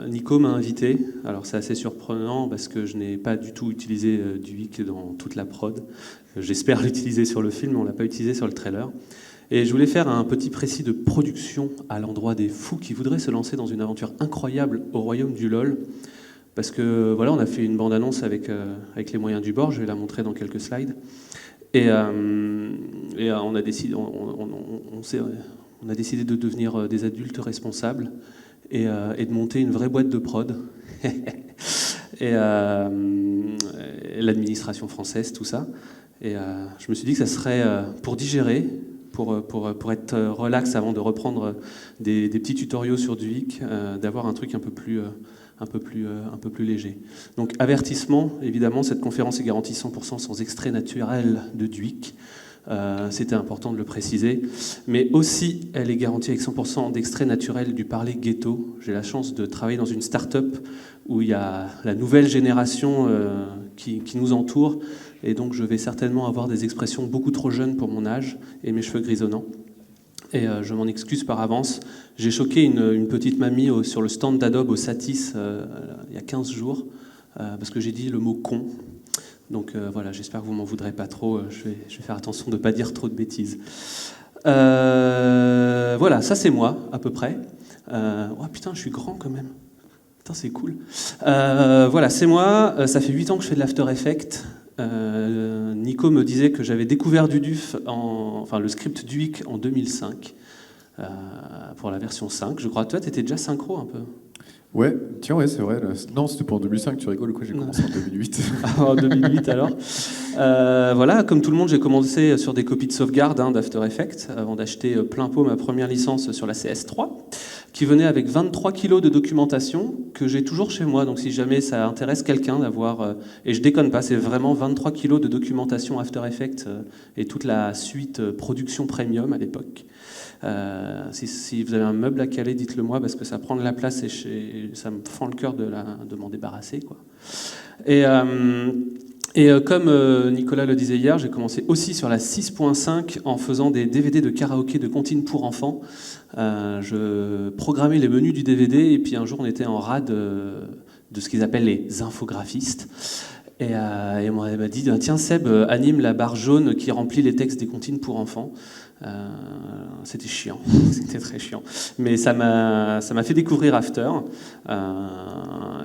Nico m'a invité. Alors c'est assez surprenant parce que je n'ai pas du tout utilisé Duik dans toute la prod. J'espère l'utiliser sur le film, mais on ne l'a pas utilisé sur le trailer. Et je voulais faire un petit précis de production à l'endroit des fous qui voudraient se lancer dans une aventure incroyable au royaume du LoL. Parce que voilà, on a fait une bande-annonce avec les moyens du bord, je vais la montrer dans quelques slides. Et on a décidé, on a décidé de devenir des adultes responsables et de monter une vraie boîte de prod. et l'administration française, tout ça. Et je me suis dit que ça serait pour digérer, pour être relax avant de reprendre des petits tutoriaux sur Duik, d'avoir un truc un peu plus léger. Donc avertissement, évidemment, cette conférence est garantie 100% sans extrait naturel de Duik. C'était important de le préciser. Mais aussi, elle est garantie avec 100% d'extrait naturel du parler ghetto. J'ai la chance de travailler dans une start-up où il y a la nouvelle génération qui nous entoure. Et donc, je vais certainement avoir des expressions beaucoup trop jeunes pour mon âge et mes cheveux grisonnants. Et je m'en excuse par avance. J'ai choqué une petite mamie sur le stand d'Adobe au Satis il y a 15 jours parce que j'ai dit le mot con. Donc voilà, j'espère que vous m'en voudrez pas trop. Je vais faire attention de ne pas dire trop de bêtises. Voilà, ça c'est moi, à peu près. Oh putain, je suis grand quand même. Putain, c'est cool. Voilà, c'est moi. Ça fait 8 ans que je fais de l'After Effects. Nico me disait que j'avais découvert le script Duik en 2005 pour la version 5. Je crois que toi, tu étais déjà synchro un peu. Ouais, tiens, ouais, c'est vrai. Non, c'était pour en 2005, tu rigoles ou quoi? J'ai commencé en 2008. En 2008 alors. Voilà, comme tout le monde, j'ai commencé sur des copies de sauvegarde d'After Effects avant d'acheter plein pot ma première licence sur la CS3, qui venait avec 23 kilos de documentation que j'ai toujours chez moi. Donc si jamais ça intéresse quelqu'un d'avoir, et je déconne pas, c'est vraiment 23 kilos de documentation After Effects et toute la suite production premium à l'époque. Si vous avez un meuble à caler, dites-le moi parce que ça prend de la place et ça me fend le cœur de m'en débarrasser, quoi. Et comme Nicolas le disait hier, j'ai commencé aussi sur la 6.5 en faisant des DVD de karaoké de comptines pour enfants. Je programmais les menus du DVD et puis un jour on était en rade de ce qu'ils appellent les infographistes. Et on m'a dit, tiens Seb, anime la barre jaune qui remplit les textes des comptines pour enfants. C'était chiant, c'était très chiant. Mais ça m'a fait découvrir After.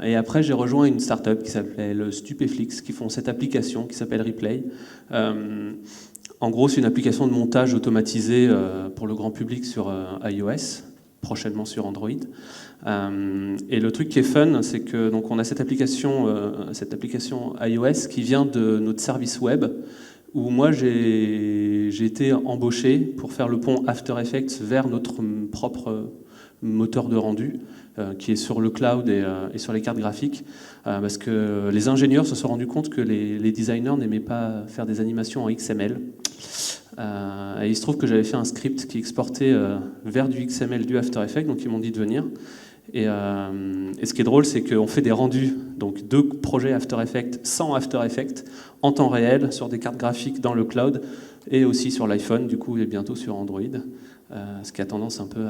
Et après, j'ai rejoint une start-up qui s'appelle Stupéflix, qui font cette application qui s'appelle Replay. En gros, c'est une application de montage automatisée pour le grand public sur iOS, prochainement sur Android. Et le truc qui est fun, c'est que donc on a cette application iOS qui vient de notre service web, où moi j'ai été embauché pour faire le pont After Effects vers notre propre moteur de rendu, qui est sur le cloud et sur les cartes graphiques, parce que les ingénieurs se sont rendus compte que les designers n'aimaient pas faire des animations en XML. Et il se trouve que j'avais fait un script qui exportait vers du XML du After Effects, donc ils m'ont dit de venir. Et ce qui est drôle, c'est qu'on fait des rendus, donc 2 projets After Effects sans After Effects, en temps réel, sur des cartes graphiques dans le cloud, et aussi sur l'iPhone, du coup, et bientôt sur Android, ce qui a tendance un peu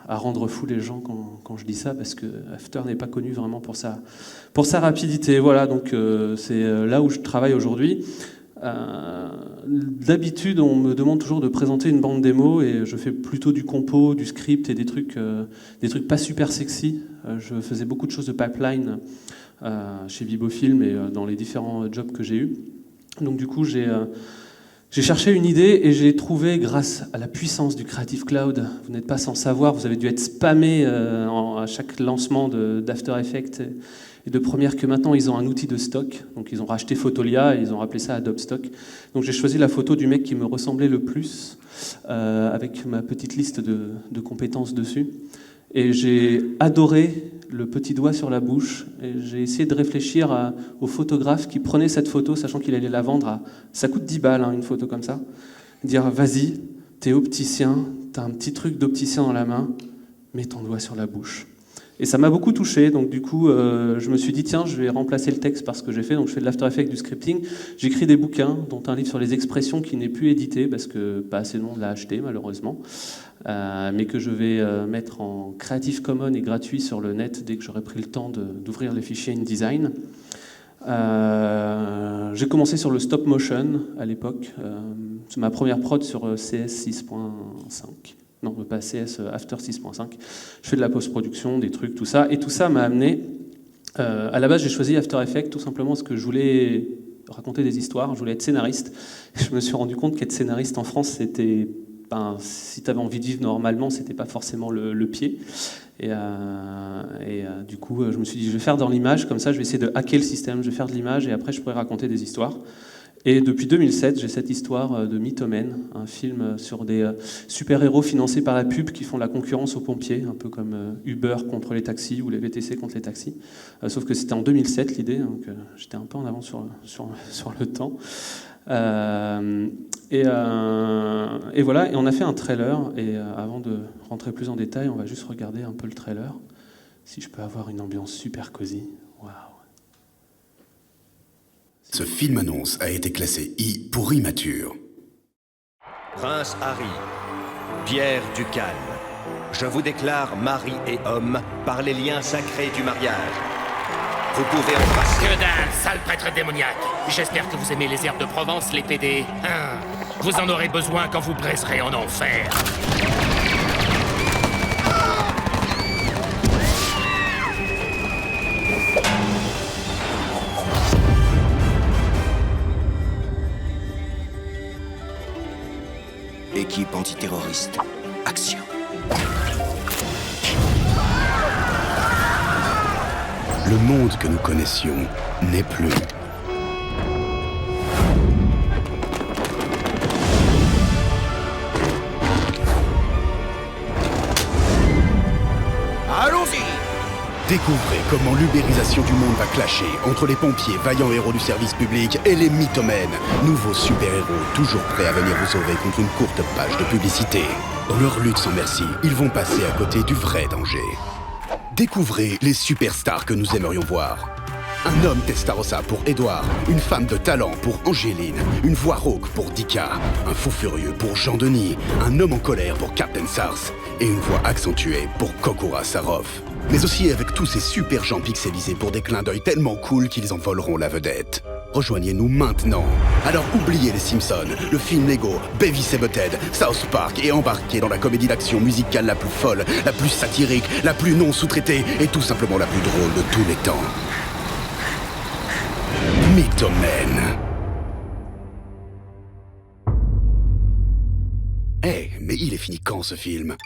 à rendre fou les gens quand je dis ça, parce que After n'est pas connu vraiment pour sa rapidité. Voilà, donc c'est là où je travaille aujourd'hui. D'habitude, on me demande toujours de présenter une bande démo et je fais plutôt du compo, du script et des trucs pas super sexy. Je faisais beaucoup de choses de pipeline chez Vibofilm et dans les différents jobs que j'ai eus. Donc du coup, j'ai cherché une idée et j'ai trouvé, grâce à la puissance du Creative Cloud, vous n'êtes pas sans savoir, vous avez dû être spammé à chaque lancement d'After Effects et de Premiere, que maintenant ils ont un outil de stock. Donc ils ont racheté Photolia et ils ont appelé ça Adobe Stock. Donc j'ai choisi la photo du mec qui me ressemblait le plus, avec ma petite liste de compétences dessus. Et j'ai adoré le petit doigt sur la bouche. Et j'ai essayé de réfléchir au photographe qui prenait cette photo, sachant qu'il allait la vendre ça coûte 10 balles, une photo comme ça. Dire, vas-y, t'es opticien, t'as un petit truc d'opticien dans la main, mets ton doigt sur la bouche. Et ça m'a beaucoup touché, donc du coup, je me suis dit, tiens, je vais remplacer le texte par ce que j'ai fait. Donc je fais de l'After Effects, du scripting. J'écris des bouquins, dont un livre sur les expressions qui n'est plus édité, parce que pas assez de monde l'a acheté, malheureusement. Mais que je vais mettre en Creative Commons et gratuit sur le net dès que j'aurai pris le temps d'ouvrir les fichiers InDesign. J'ai commencé sur le stop motion à l'époque. C'est ma première prod sur CS 6.5. Non, pas CS, After 6.5. Je fais de la post-production, des trucs, tout ça. Et tout ça m'a amené... à la base, j'ai choisi After Effects tout simplement parce que je voulais raconter des histoires, je voulais être scénariste. Je me suis rendu compte qu'être scénariste en France, c'était... si tu avais envie de vivre normalement, c'était pas forcément le pied. Du coup, je me suis dit, je vais faire dans l'image, comme ça, je vais essayer de hacker le système, je vais faire de l'image, et après, je pourrais raconter des histoires. Et depuis 2007, j'ai cette histoire de Mythomen, un film sur des super-héros financés par la pub qui font la concurrence aux pompiers, un peu comme Uber contre les taxis ou les VTC contre les taxis. Sauf que c'était en 2007 l'idée, donc j'étais un peu en avance sur le temps. Et voilà, et on a fait un trailer, et avant de rentrer plus en détail, on va juste regarder un peu le trailer, si je peux avoir une ambiance super cosy. Waouh. Ce film-annonce a été classé I pour immature. Prince Harry, Pierre du Calme, je vous déclare mari et homme par les liens sacrés du mariage. Vous pouvez embrasser... Que dalle, sale prêtre démoniaque. J'espère que vous aimez les herbes de Provence, les PD. Vous en aurez besoin quand vous braiserez en enfer. Équipe antiterroriste, action. Le monde que nous connaissions n'est plus. Allons-y! Découvrez comment l'ubérisation du monde va clasher entre les pompiers, vaillants héros du service public, et les mythomènes, nouveaux super-héros toujours prêts à venir vous sauver contre une courte page de publicité. Dans leur lutte sans merci, ils vont passer à côté du vrai danger. Découvrez les superstars que nous aimerions voir. Un homme Testarossa pour Edouard, une femme de talent pour Angéline, une voix rauque pour Dika, un fou furieux pour Jean-Denis, un homme en colère pour Captain Sars et une voix accentuée pour Kokura Sarov. Mais aussi avec tous ces super gens pixelisés pour des clins d'œil tellement cool qu'ils en voleront la vedette. Rejoignez-nous maintenant. Alors oubliez les Simpsons, le film Lego, Beavis et Butthead, South Park et embarquez dans la comédie d'action musicale la plus folle, la plus satirique, la plus non sous-traitée et tout simplement la plus drôle de tous les temps. Mythomen. Mais il est fini quand ce film?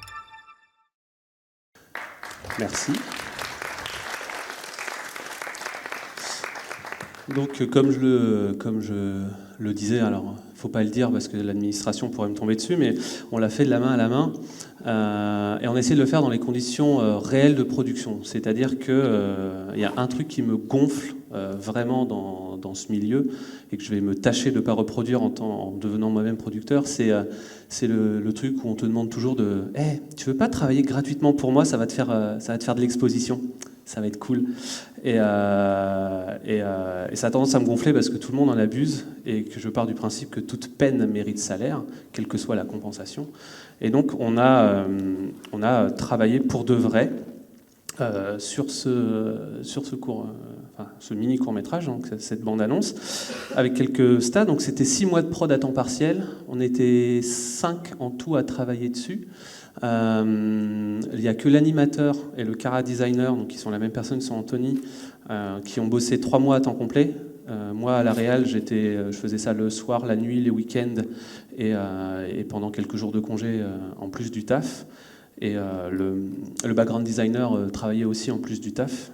Merci. Donc, comme je le disais, alors faut pas le dire parce que l'administration pourrait me tomber dessus, mais on l'a fait de la main à la main et on essaie de le faire dans les conditions réelles de production. C'est-à-dire que y a un truc qui me gonfle vraiment dans ce milieu et que je vais me tâcher de ne pas reproduire en devenant moi-même producteur, c'est le truc où on te demande toujours de hey, tu veux pas travailler gratuitement pour moi, ça va te faire de l'exposition. Ça va être cool. Et ça a tendance à me gonfler parce que tout le monde en abuse et que je pars du principe que toute peine mérite salaire, quelle que soit la compensation. Et donc on a travaillé pour de vrai sur ce mini court-métrage, donc cette bande-annonce, avec quelques stades. Donc c'était 6 mois de prod à temps partiel. On était 5 en tout à travailler dessus. Il n'y a que l'animateur et le chara designer, donc qui sont la même personne, sont Anthony, qui ont bossé 3 mois à temps complet. Moi, à la réal, je faisais ça le soir, la nuit, les week-ends et pendant quelques jours de congé en plus du taf. Et le background designer travaillait aussi en plus du taf.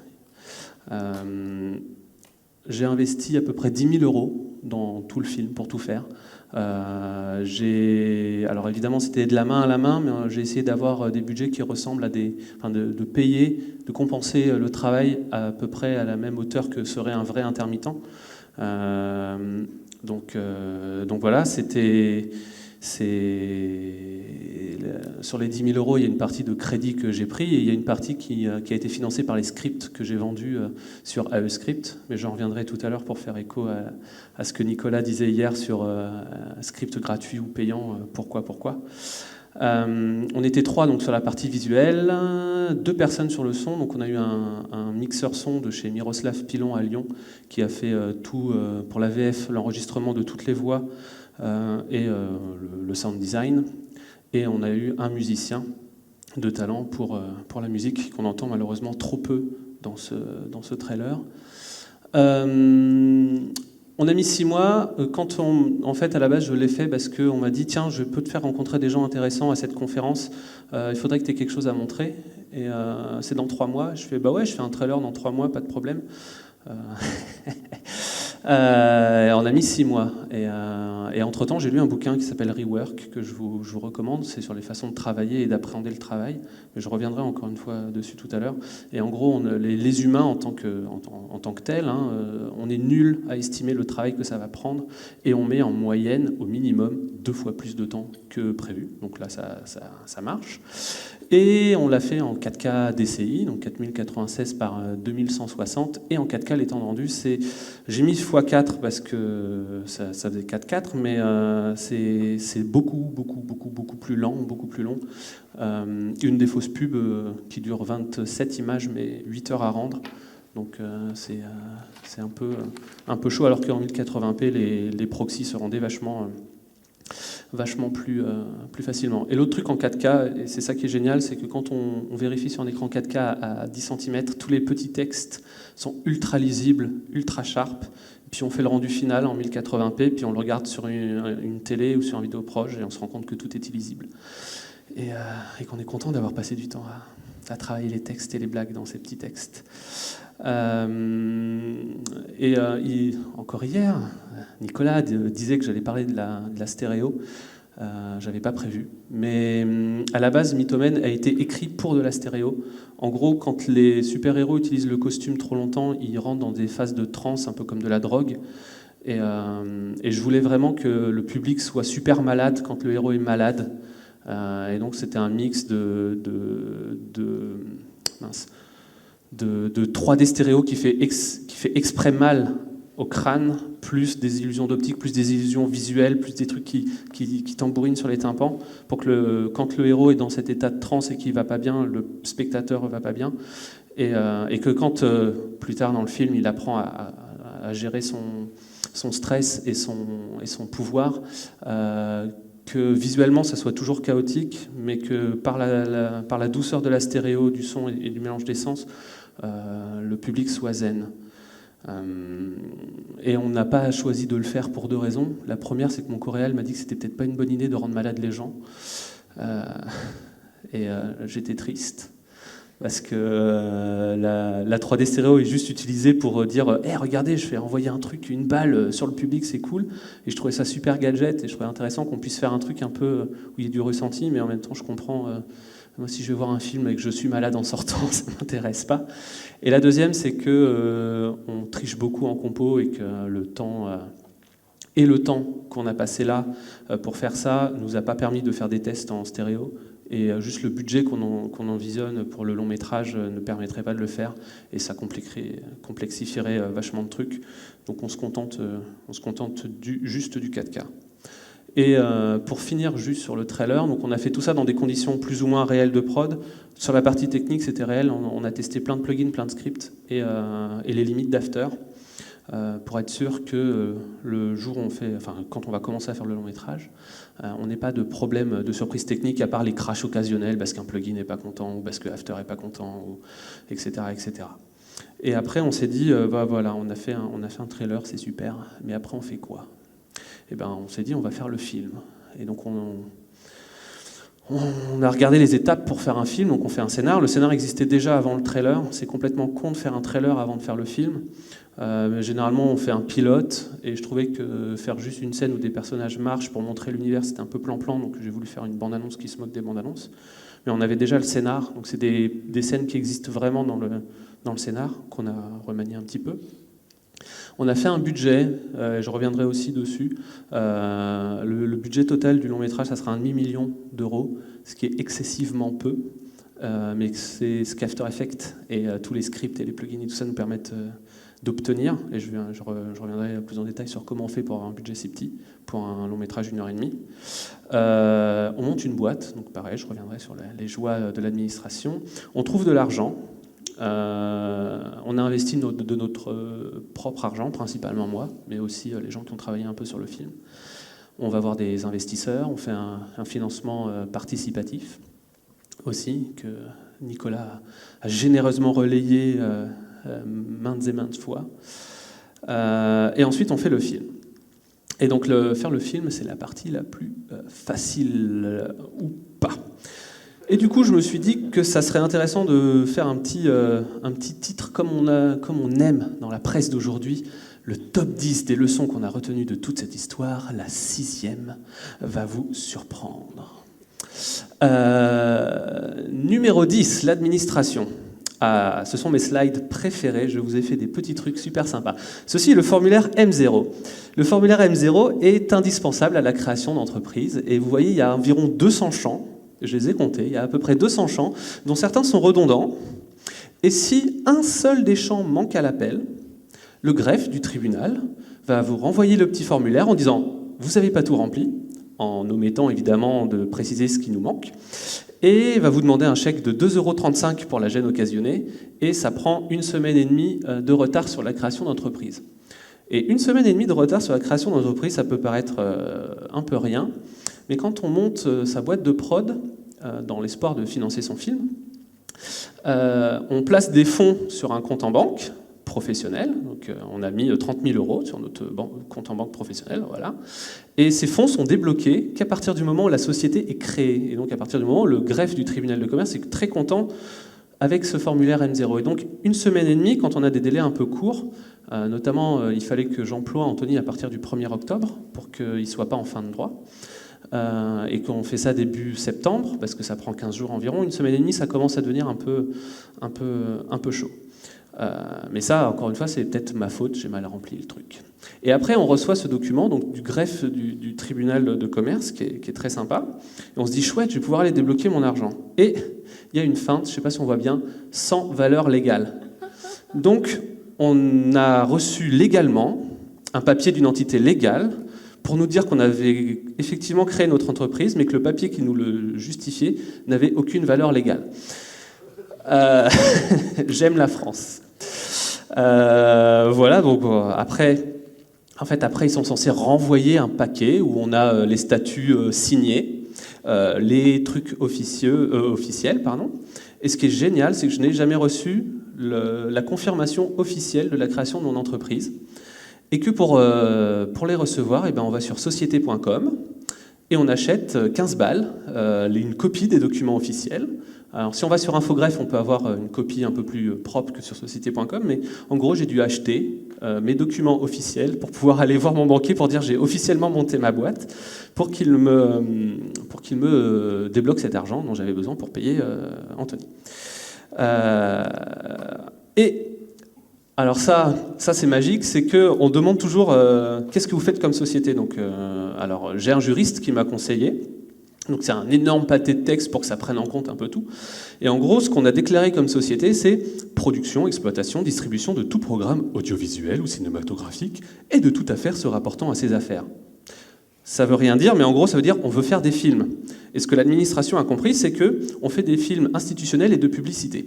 J'ai investi à peu près 10 000 € dans tout le film pour tout faire. Alors évidemment c'était de la main à la main, mais j'ai essayé d'avoir des budgets qui ressemblent à de payer, de compenser le travail à peu près à la même hauteur que serait un vrai intermittent. Donc voilà, c'était Sur les 10 000 euros, il y a une partie de crédit que j'ai pris et il y a une partie qui a été financée par les scripts que j'ai vendus sur AEScript. Mais j'en reviendrai tout à l'heure pour faire écho à ce que Nicolas disait hier sur script gratuit ou payant, pourquoi. On était 3 donc, sur la partie visuelle, 2 personnes sur le son. Donc on a eu un mixeur son de chez Miroslav Pilon à Lyon qui a fait tout pour la VF, l'enregistrement de toutes les voix et le sound design. Et on a eu un musicien de talent pour la musique qu'on entend malheureusement trop peu dans ce trailer. On a mis 6 mois. En fait, à la base, je l'ai fait parce qu'on m'a dit « Tiens, je peux te faire rencontrer des gens intéressants à cette conférence. Il faudrait que tu aies quelque chose à montrer. » Et c'est dans 3 mois. Je fais « Bah ouais, je fais un trailer dans 3 mois, pas de problème. » On a mis 6 mois. Et entre-temps, j'ai lu un bouquin qui s'appelle Rework, que je vous recommande. C'est sur les façons de travailler et d'appréhender le travail. Mais je reviendrai encore une fois dessus tout à l'heure. Et en gros, les humains, en tant que tels, on est nuls à estimer le travail que ça va prendre. Et on met en moyenne, au minimum, 2 fois plus de temps que prévu. Donc là, ça marche. Et on l'a fait en 4K DCI, donc 4096 par 2160. Et en 4K, l'étendue rendu, j'ai mis x4 parce que ça faisait 4.4, mais c'est beaucoup plus lent, beaucoup plus long. Une des fausses pubs qui dure 27 images, mais 8 heures à rendre. Donc c'est un peu chaud, alors qu'en 1080p, les proxys se rendaient vachement plus facilement. Et l'autre truc en 4K, et c'est ça qui est génial, c'est que quand on vérifie sur un écran 4K à 10 cm, tous les petits textes sont ultra lisibles, ultra sharp. Puis on fait le rendu final en 1080p, puis on le regarde sur une télé ou sur un vidéoproche et on se rend compte que tout est illisible. Et qu'on est content d'avoir passé du temps à travailler les textes et les blagues dans ces petits textes. Encore hier, Nicolas disait que j'allais parler de la stéréo. J'avais pas prévu. Mais à la base, Mythomène a été écrit pour de la stéréo. En gros, quand les super-héros utilisent le costume trop longtemps, ils rentrent dans des phases de transe, un peu comme de la drogue. Et je voulais vraiment que le public soit super malade quand le héros est malade. Et donc c'était un mix de 3D stéréo qui fait exprès mal au crâne, plus des illusions d'optique, plus des illusions visuelles, plus des trucs qui tambourinent sur les tympans, pour que quand le héros est dans cet état de transe et qu'il va pas bien, le spectateur va pas bien, et que quand plus tard dans le film il apprend à gérer son stress et son pouvoir, que visuellement ça soit toujours chaotique, mais que par la douceur de la stéréo, du son et du mélange des sens, le public soit zen. Et on n'a pas choisi de le faire pour 2 raisons. La première, c'est que mon coréal m'a dit que c'était peut-être pas une bonne idée de rendre malades les gens. J'étais triste. Parce que la 3D stéréo est juste utilisée pour dire hey, regardez, je fais envoyer un truc, une balle sur le public, c'est cool. Et je trouvais ça super gadget et je trouvais intéressant qu'on puisse faire un truc un peu où il y a du ressenti, mais en même temps, je comprends. Moi, si je vais voir un film et que je suis malade en sortant, ça ne m'intéresse pas. Et la deuxième, c'est que on triche beaucoup en compo et que le temps qu'on a passé là pour faire ça nous a pas permis de faire des tests en stéréo. Et juste le budget qu'on envisionne pour le long métrage ne permettrait pas de le faire. Et ça complexifierait vachement de trucs. Donc on se contente juste du 4K. Et pour finir juste sur le trailer, donc on a fait tout ça dans des conditions plus ou moins réelles de prod. Sur la partie technique, c'était réel. On a testé plein de plugins, plein de scripts et les limites d'After pour être sûr que le jour où quand on va commencer à faire le long métrage, on n'ait pas de problème de surprise technique à part les crashs occasionnels parce qu'un plugin n'est pas content ou parce que After n'est pas content, etc., etc. Et après, on s'est dit, voilà, on a fait un trailer, c'est super, mais après, on fait quoi ? Et on s'est dit, on va faire le film. Et donc, on a regardé les étapes pour faire un film, donc on fait un scénar. Le scénar existait déjà avant le trailer. C'est complètement con de faire un trailer avant de faire le film. Mais généralement, on fait un pilote, et je trouvais que faire juste une scène où des personnages marchent pour montrer l'univers, c'était un peu plan-plan, donc j'ai voulu faire une bande-annonce qui se moque des bandes-annonces. Mais on avait déjà le scénar, donc c'est des scènes qui existent vraiment dans le scénar, qu'on a remanié un petit peu. On a fait un budget, je reviendrai aussi dessus. Le budget total du long métrage, ça sera 1,5 million d'euros, ce qui est excessivement peu. Mais c'est ce qu'After Effects et tous les scripts et les plugins et tout ça nous permettent d'obtenir. Et je reviendrai plus en détail sur comment on fait pour avoir un budget si petit, pour un long métrage d'1h30. On monte une boîte, donc pareil, je reviendrai sur les joies de l'administration. On trouve de l'argent. On a investi de notre propre argent, principalement moi, mais aussi les gens qui ont travaillé un peu sur le film. On va voir des investisseurs, on fait un financement participatif aussi, que Nicolas a généreusement relayé maintes et maintes fois. Et ensuite, on fait le film. Et donc, faire le film, c'est la partie la plus facile, ou pas. Et du coup, je me suis dit que ça serait intéressant de faire un petit titre comme on aime dans la presse d'aujourd'hui, le top 10 des leçons qu'on a retenues de toute cette histoire. La 6e va vous surprendre. Numéro 10, l'administration. Ce sont mes slides préférés, je vous ai fait des petits trucs super sympas. Ceci est le formulaire M0. Le formulaire M0 est indispensable à la création d'entreprises, et vous voyez, il y a environ 200 champs, je les ai comptés, il y a à peu près 200 champs, dont certains sont redondants, et si un seul des champs manque à l'appel, le greffe du tribunal va vous renvoyer le petit formulaire en disant « vous n'avez pas tout rempli », en omettant évidemment de préciser ce qui nous manque, et va vous demander un chèque de 2,35 € pour la gêne occasionnée, et ça prend 1 semaine et demie de retard sur la création d'entreprise. Et 1 semaine et demie de retard sur la création d'entreprise, ça peut paraître un peu rien, mais quand on monte sa boîte de prod, dans l'espoir de financer son film, on place des fonds sur un compte en banque professionnel, donc on a mis 30 000 € sur notre compte en banque professionnel, voilà. Et ces fonds sont débloqués qu'à partir du moment où la société est créée. Et donc à partir du moment où le greffe du tribunal de commerce est très content avec ce formulaire M0. Et donc 1 semaine et demie, quand on a des délais un peu courts, notamment il fallait que j'emploie Anthony à partir du 1er octobre pour qu'il ne soit pas en fin de droit. Et qu'on fait ça début septembre, parce que ça prend 15 jours environ, 1 semaine et demie, ça commence à devenir un peu chaud. Mais ça, encore une fois, c'est peut-être ma faute, j'ai mal rempli le truc. Et après, on reçoit ce document donc, du greffe du tribunal de commerce, qui est très sympa. Et on se dit, chouette, je vais pouvoir aller débloquer mon argent. Et il y a une feinte, je ne sais pas si on voit bien, sans valeur légale. Donc, on a reçu légalement un papier d'une entité légale pour nous dire qu'on avait effectivement créé notre entreprise, mais que le papier qui nous le justifiait n'avait aucune valeur légale. J'aime la France. Voilà, donc après, ils sont censés renvoyer un paquet où on a les statuts signés, les trucs officiels, pardon. Et ce qui est génial, c'est que je n'ai jamais reçu la confirmation officielle de la création de mon entreprise. Et que pour les recevoir, on va sur société.com et on achète 15 balles, une copie des documents officiels. Alors si on va sur Infogreffe, on peut avoir une copie un peu plus propre que sur société.com, mais en gros, j'ai dû acheter mes documents officiels pour pouvoir aller voir mon banquier pour dire j'ai officiellement monté ma boîte pour qu'il me débloque cet argent dont j'avais besoin pour payer Anthony. Et alors ça c'est magique, c'est qu'on demande toujours qu'est-ce que vous faites comme société. Donc, alors j'ai un juriste qui m'a conseillé. Donc c'est un énorme pâté de texte pour que ça prenne en compte un peu tout. Et en gros, ce qu'on a déclaré comme société, c'est production, exploitation, distribution de tout programme audiovisuel ou cinématographique et de toute affaire se rapportant à ces affaires. Ça veut rien dire, mais en gros, ça veut dire on veut faire des films. Et ce que l'administration a compris, c'est qu'on fait des films institutionnels et de publicité.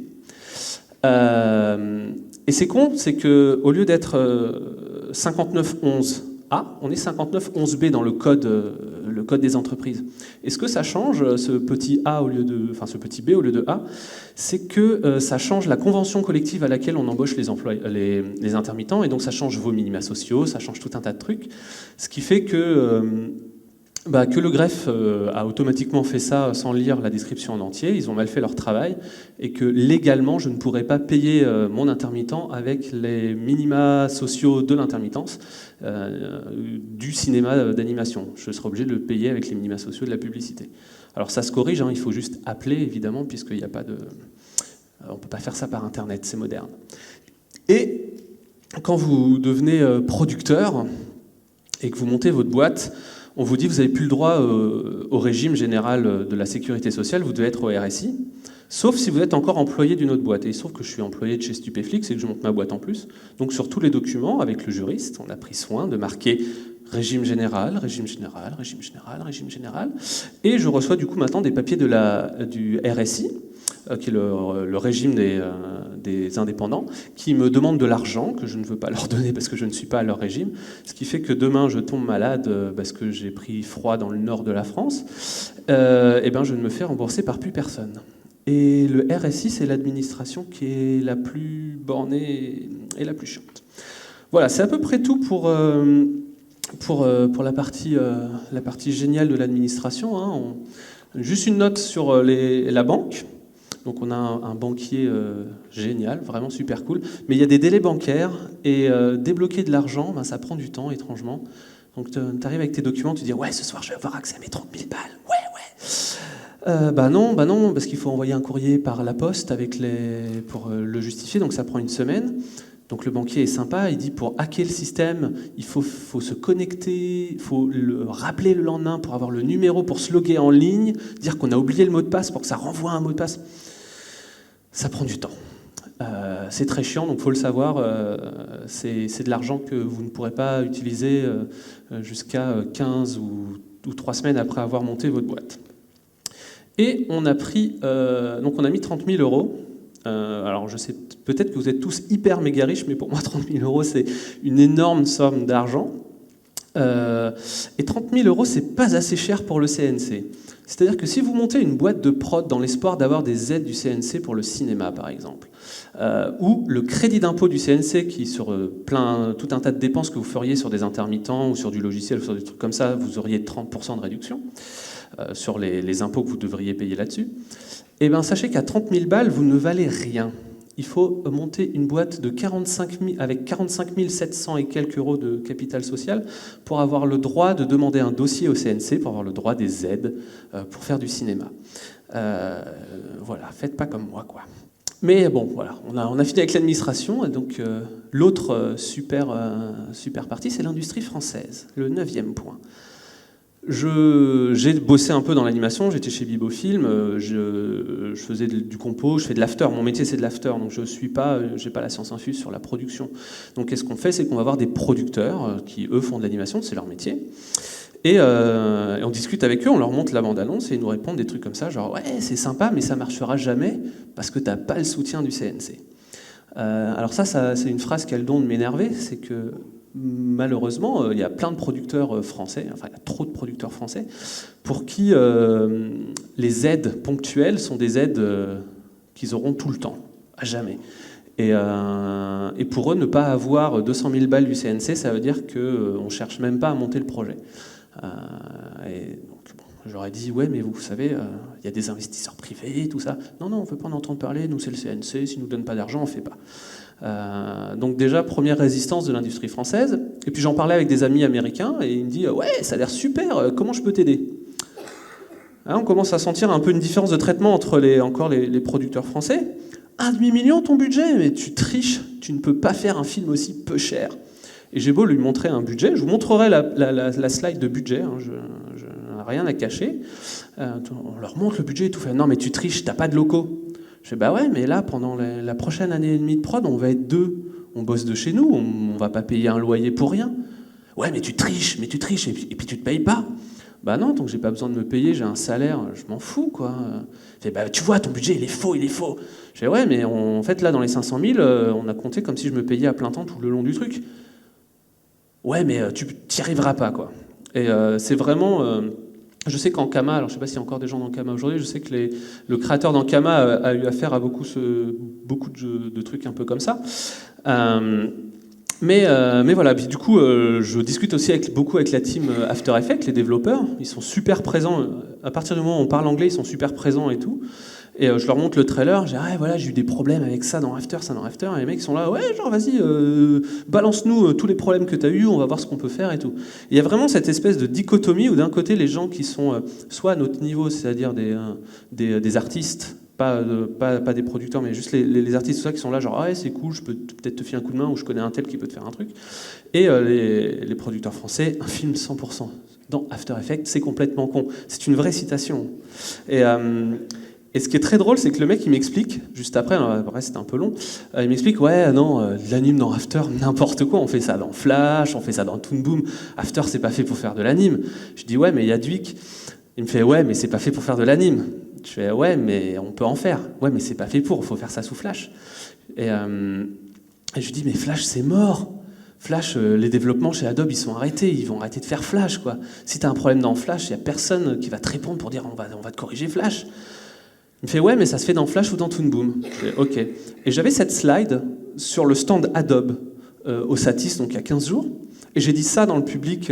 Et c'est con, c'est qu'au lieu d'être 5911A, on est 5911B dans le code des entreprises. Et ce que ça change, ce petit B au lieu de A, c'est que ça change la convention collective à laquelle on embauche les intermittents, et donc ça change vos minima sociaux, ça change tout un tas de trucs, ce qui fait que le greffe a automatiquement fait ça sans lire la description en entier, ils ont mal fait leur travail, et que légalement, je ne pourrais pas payer mon intermittent avec les minima sociaux de l'intermittence du cinéma d'animation. Je serais obligé de le payer avec les minima sociaux de la publicité. Alors ça se corrige, il faut juste appeler, évidemment, puisqu'il n'y a pas de... On ne peut pas faire ça par Internet, c'est moderne. Et quand vous devenez producteur et que vous montez votre boîte, on vous dit que vous n'avez plus le droit au régime général de la sécurité sociale, vous devez être au RSI, sauf si vous êtes encore employé d'une autre boîte. Et il se trouve que je suis employé de chez Stupéflix et que je monte ma boîte en plus. Donc sur tous les documents, avec le juriste, on a pris soin de marquer régime général, régime général, régime général, régime général. Et je reçois du coup maintenant des papiers du RSI, qui est le régime des indépendants, qui me demandent de l'argent que je ne veux pas leur donner parce que je ne suis pas à leur régime, ce qui fait que demain je tombe malade parce que j'ai pris froid dans le nord de la France, et ben je ne me fais rembourser par plus personne. Et le RSI, c'est l'administration qui est la plus bornée et la plus chiante. Voilà, c'est à peu près tout pour la partie géniale de l'administration. Hein. Juste une note sur la banque. Donc on a un banquier génial, vraiment super cool. Mais il y a des délais bancaires et débloquer de l'argent, ben, ça prend du temps, étrangement. Donc tu arrives avec tes documents, tu dis « Ouais, ce soir, je vais avoir accès à mes 30 000 balles. Ouais. » Bah non, parce qu'il faut envoyer un courrier par la poste pour le justifier, donc ça prend une semaine. Donc le banquier est sympa, il dit pour hacker le système, il faut se connecter, il faut le rappeler le lendemain pour avoir le numéro pour se loguer en ligne, dire qu'on a oublié le mot de passe pour que ça renvoie un mot de passe. Ça prend du temps. C'est très chiant, donc il faut le savoir, c'est de l'argent que vous ne pourrez pas utiliser jusqu'à 15 ou 3 semaines après avoir monté votre boîte. Et on a mis 30 000 euros. Alors je sais peut-être que vous êtes tous hyper méga riches, mais pour moi 30 000 euros c'est une énorme somme d'argent. Et 30 000 euros c'est pas assez cher pour le CNC. C'est-à-dire que si vous montez une boîte de prod dans l'espoir d'avoir des aides du CNC pour le cinéma par exemple, ou le crédit d'impôt du CNC qui sur tout un tas de dépenses que vous feriez sur des intermittents ou sur du logiciel ou sur des trucs comme ça, vous auriez 30% de réduction sur les impôts que vous devriez payer là-dessus. Eh bien, sachez qu'à 30 000 balles, vous ne valez rien. Il faut monter une boîte avec 45 700 et quelques euros de capital social pour avoir le droit de demander un dossier au CNC, pour avoir le droit des aides pour faire du cinéma. Voilà, faites pas comme moi, quoi. Mais bon, voilà, on a fini avec l'administration. Donc, l'autre super partie, c'est l'industrie française, le 9e point. J'ai bossé un peu dans l'animation, j'étais chez Bibofilm, je faisais du compo, je fais de l'after, mon métier c'est de l'after, donc j'ai pas la science infuse sur la production. Donc qu'est-ce qu'on fait, c'est qu'on va voir des producteurs qui eux font de l'animation, c'est leur métier, et on discute avec eux, on leur montre la bande-annonce et ils nous répondent des trucs comme ça, genre ouais c'est sympa mais ça marchera jamais parce que t'as pas le soutien du CNC. Alors ça c'est une phrase qui a le don de m'énerver, c'est que malheureusement, il y a plein de producteurs français, enfin il y a trop de producteurs français, pour qui les aides ponctuelles sont des aides qu'ils auront tout le temps, à jamais. Et pour eux, ne pas avoir 200 000 balles du CNC, ça veut dire qu'on ne cherche même pas à monter le projet. Et donc, bon, j'aurais dit, ouais, mais vous savez, il y a des investisseurs privés, tout ça. Non, on ne veut pas en entendre parler, nous c'est le CNC, s'ils ne nous donnent pas d'argent, on ne fait pas. Donc déjà, première résistance de l'industrie française. Et puis j'en parlais avec des amis américains et il me dit « Ouais, ça a l'air super, comment je peux t'aider ?» Hein, on commence à sentir un peu une différence de traitement entre les producteurs français. 1,5 million ton budget, mais tu triches, tu ne peux pas faire un film aussi peu cher. Et j'ai beau lui montrer un budget, je vous montrerai la slide de budget, hein, je n'ai rien à cacher. On leur montre le budget et tout, fait « Non mais tu triches, t'as pas de locaux. » Je fais, bah ouais, mais là, pendant la prochaine année et demie de prod, on va être 2. On bosse de chez nous, on va pas payer un loyer pour rien. Ouais, mais tu triches, et puis tu te payes pas. Bah non, donc j'ai pas besoin de me payer, j'ai un salaire, je m'en fous, quoi. Je fais, bah tu vois, ton budget, il est faux. Je fais, ouais, mais en fait, là, dans les 500 000, on a compté comme si je me payais à plein temps tout le long du truc. Ouais, mais tu t'y arriveras pas, quoi. Et c'est vraiment... Je sais qu'Ankama, alors je ne sais pas s'il y a encore des gens d'Ankama aujourd'hui, je sais que le créateur d'Ankama a eu affaire à beaucoup de trucs un peu comme ça. Mais voilà, puis du coup, je discute aussi beaucoup avec la team After Effects, les développeurs. Ils sont super présents. À partir du moment où on parle anglais, ils sont super présents et tout. Et je leur montre le trailer, j'ai dit, ah, voilà, j'ai eu des problèmes avec ça dans After. Et les mecs sont là, ouais, genre, vas-y, balance-nous tous les problèmes que tu as eu, on va voir ce qu'on peut faire et tout. Il y a vraiment cette espèce de dichotomie où d'un côté, les gens qui sont soit à notre niveau, c'est-à-dire des artistes, pas des producteurs, mais juste les artistes, tout ça, qui sont là, genre, ah ouais, c'est cool, je peux peut-être te filer un coup de main, ou je connais un tel qui peut te faire un truc. Et les producteurs français, un film 100% dans After Effects, c'est complètement con. C'est une vraie citation. Et ce qui est très drôle, c'est que le mec, il m'explique, juste après c'était un peu long, il m'explique, ouais, non, de l'anime dans After, n'importe quoi, on fait ça dans Flash, on fait ça dans Toon Boom, After, c'est pas fait pour faire de l'anime. Je dis, ouais, mais il y a Duik. Il me fait, ouais, mais c'est pas fait pour faire de l'anime. Je fais, ouais, mais on peut en faire. Ouais, mais c'est pas fait pour, faut faire ça sous Flash. Et je lui dis, mais Flash, c'est mort. Flash, les développements chez Adobe, ils sont arrêtés, ils vont arrêter de faire Flash, quoi. Si t'as un problème dans Flash, il y a personne qui va te répondre pour dire, on va te corriger Flash. Il me fait, ouais, mais ça se fait dans Flash ou dans Toon Boom. Je fais, ok. Et j'avais cette slide sur le stand Adobe au Satis, donc il y a 15 jours. Et j'ai dit ça dans le public,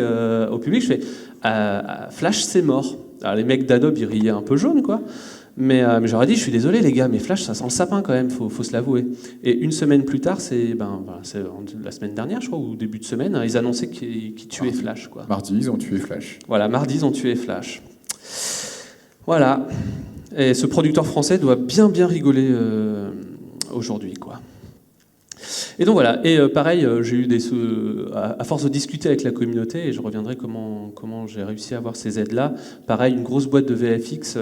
au public, je fais, Flash, c'est mort. Alors les mecs d'Adobe, ils riaient un peu jaune, quoi. Mais j'aurais dit, je suis désolé les gars, mais Flash, ça sent le sapin quand même, faut se l'avouer. Et une semaine plus tard, c'est la semaine dernière, je crois, ou début de semaine, ils annonçaient qu'ils tuaient Flash, quoi. Mardi, ils ont tué Flash. Voilà, mardi, ils ont tué Flash. Voilà. Et ce producteur français doit bien rigoler aujourd'hui, quoi. Et donc voilà, et pareil, j'ai eu à force de discuter avec la communauté, et je reviendrai comment j'ai réussi à avoir ces aides-là, pareil, une grosse boîte de VFX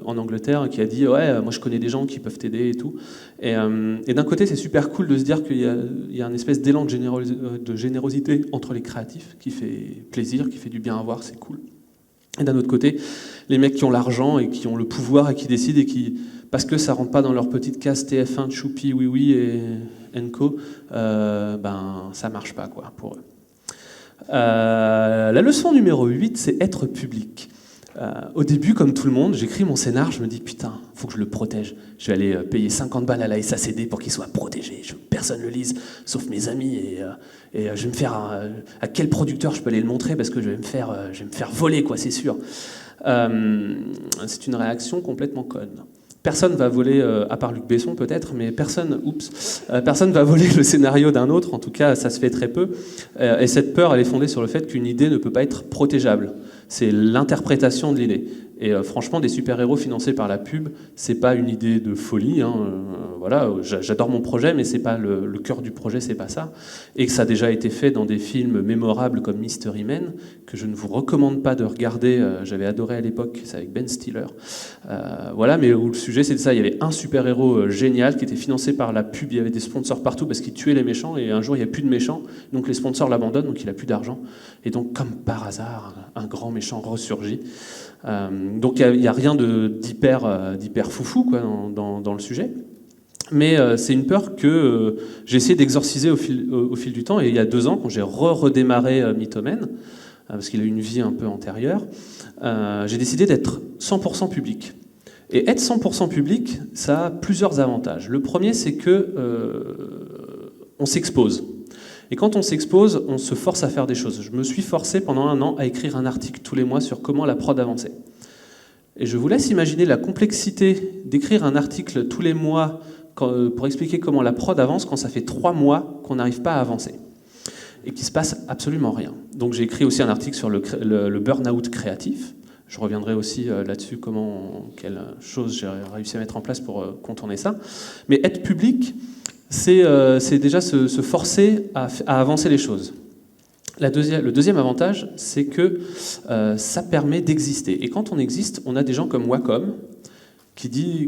en Angleterre qui a dit « Ouais, moi je connais des gens qui peuvent t'aider et tout ». Et d'un côté, c'est super cool de se dire qu'il y a une espèce d'élan de générosité entre les créatifs qui fait plaisir, qui fait du bien à voir, c'est cool. Et d'un autre côté, les mecs qui ont l'argent et qui ont le pouvoir et qui décident et qui, parce que ça rentre pas dans leur petite case TF1, Choupi, Oui Oui et Co, ça marche pas, quoi, pour eux. La leçon numéro 8, c'est être public. Au début, comme tout le monde, j'écris mon scénar, je me dis putain, faut que je le protège. Je vais aller payer 50 balles à la SACD pour qu'il soit protégé. Personne ne le lise, sauf mes amis. Et je vais me faire à quel producteur je peux aller le montrer parce que je vais me faire voler, quoi, c'est sûr. C'est une réaction complètement conne. Personne va voler, à part Luc Besson peut-être, mais personne va voler le scénario d'un autre. En tout cas, ça se fait très peu. Et cette peur, elle est fondée sur le fait qu'une idée ne peut pas être protégeable. C'est l'interprétation de l'idée. Et franchement, des super-héros financés par la pub, c'est pas une idée de folie. Voilà, j'adore mon projet, mais c'est pas le cœur du projet, c'est pas ça. Et que ça a déjà été fait dans des films mémorables comme Mystery Men, que je ne vous recommande pas de regarder. J'avais adoré à l'époque, c'est avec Ben Stiller. Voilà, mais où le sujet c'est de ça. Il y avait un super-héros génial qui était financé par la pub. Il y avait des sponsors partout parce qu'il tuait les méchants. Et un jour, il n'y a plus de méchants, donc les sponsors l'abandonnent, donc il a plus d'argent. Et donc, comme par hasard, un grand méchant ressurgit. Donc il n'y a rien d'hyper foufou, quoi, dans le sujet. Mais c'est une peur que j'ai essayé d'exorciser au fil du temps. Et il y a 2 ans, quand j'ai redémarré Mythomane, parce qu'il a eu une vie un peu antérieure, j'ai décidé d'être 100% public. Et être 100% public, ça a plusieurs avantages. Le premier, c'est que on s'expose. Et quand on s'expose, on se force à faire des choses. Je me suis forcé pendant 1 an à écrire un article tous les mois sur comment la prod avançait. Et je vous laisse imaginer la complexité d'écrire un article tous les mois pour expliquer comment la prod avance quand ça fait 3 mois qu'on n'arrive pas à avancer et qu'il ne se passe absolument rien. Donc j'ai écrit aussi un article sur le burn-out créatif. Je reviendrai aussi là-dessus, quelle chose j'ai réussi à mettre en place pour contourner ça. Mais être public, c'est déjà se forcer à avancer les choses. Le deuxième avantage, c'est que ça permet d'exister. Et quand on existe, on a des gens comme Wacom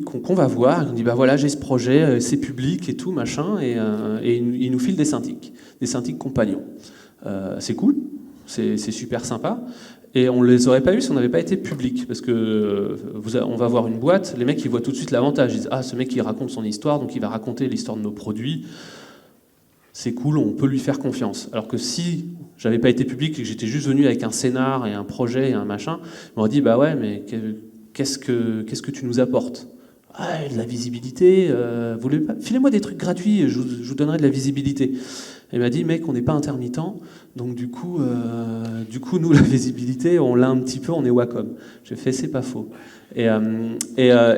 qu'on va voir, on dit bah voilà, j'ai ce projet, c'est public et tout, machin, et il nous file des Cintiq compagnons. C'est cool, c'est super sympa. Et on ne les aurait pas eu si on n'avait pas été public. Parce que on va voir une boîte, les mecs ils voient tout de suite l'avantage. Ils disent ah, ce mec il raconte son histoire, donc il va raconter l'histoire de nos produits. C'est cool, on peut lui faire confiance. Alors que si j'avais pas été public et que j'étais juste venu avec un scénar et un projet et un machin, on m'aurait dit bah ouais, mais qu'est-ce que tu nous apportes ? Ah, de la visibilité, filez-moi des trucs gratuits, je vous donnerai de la visibilité. Il m'a dit, mec, on n'est pas intermittent, donc du coup, nous, la visibilité, on l'a un petit peu, on est Wacom. J'ai fait, c'est pas faux. Et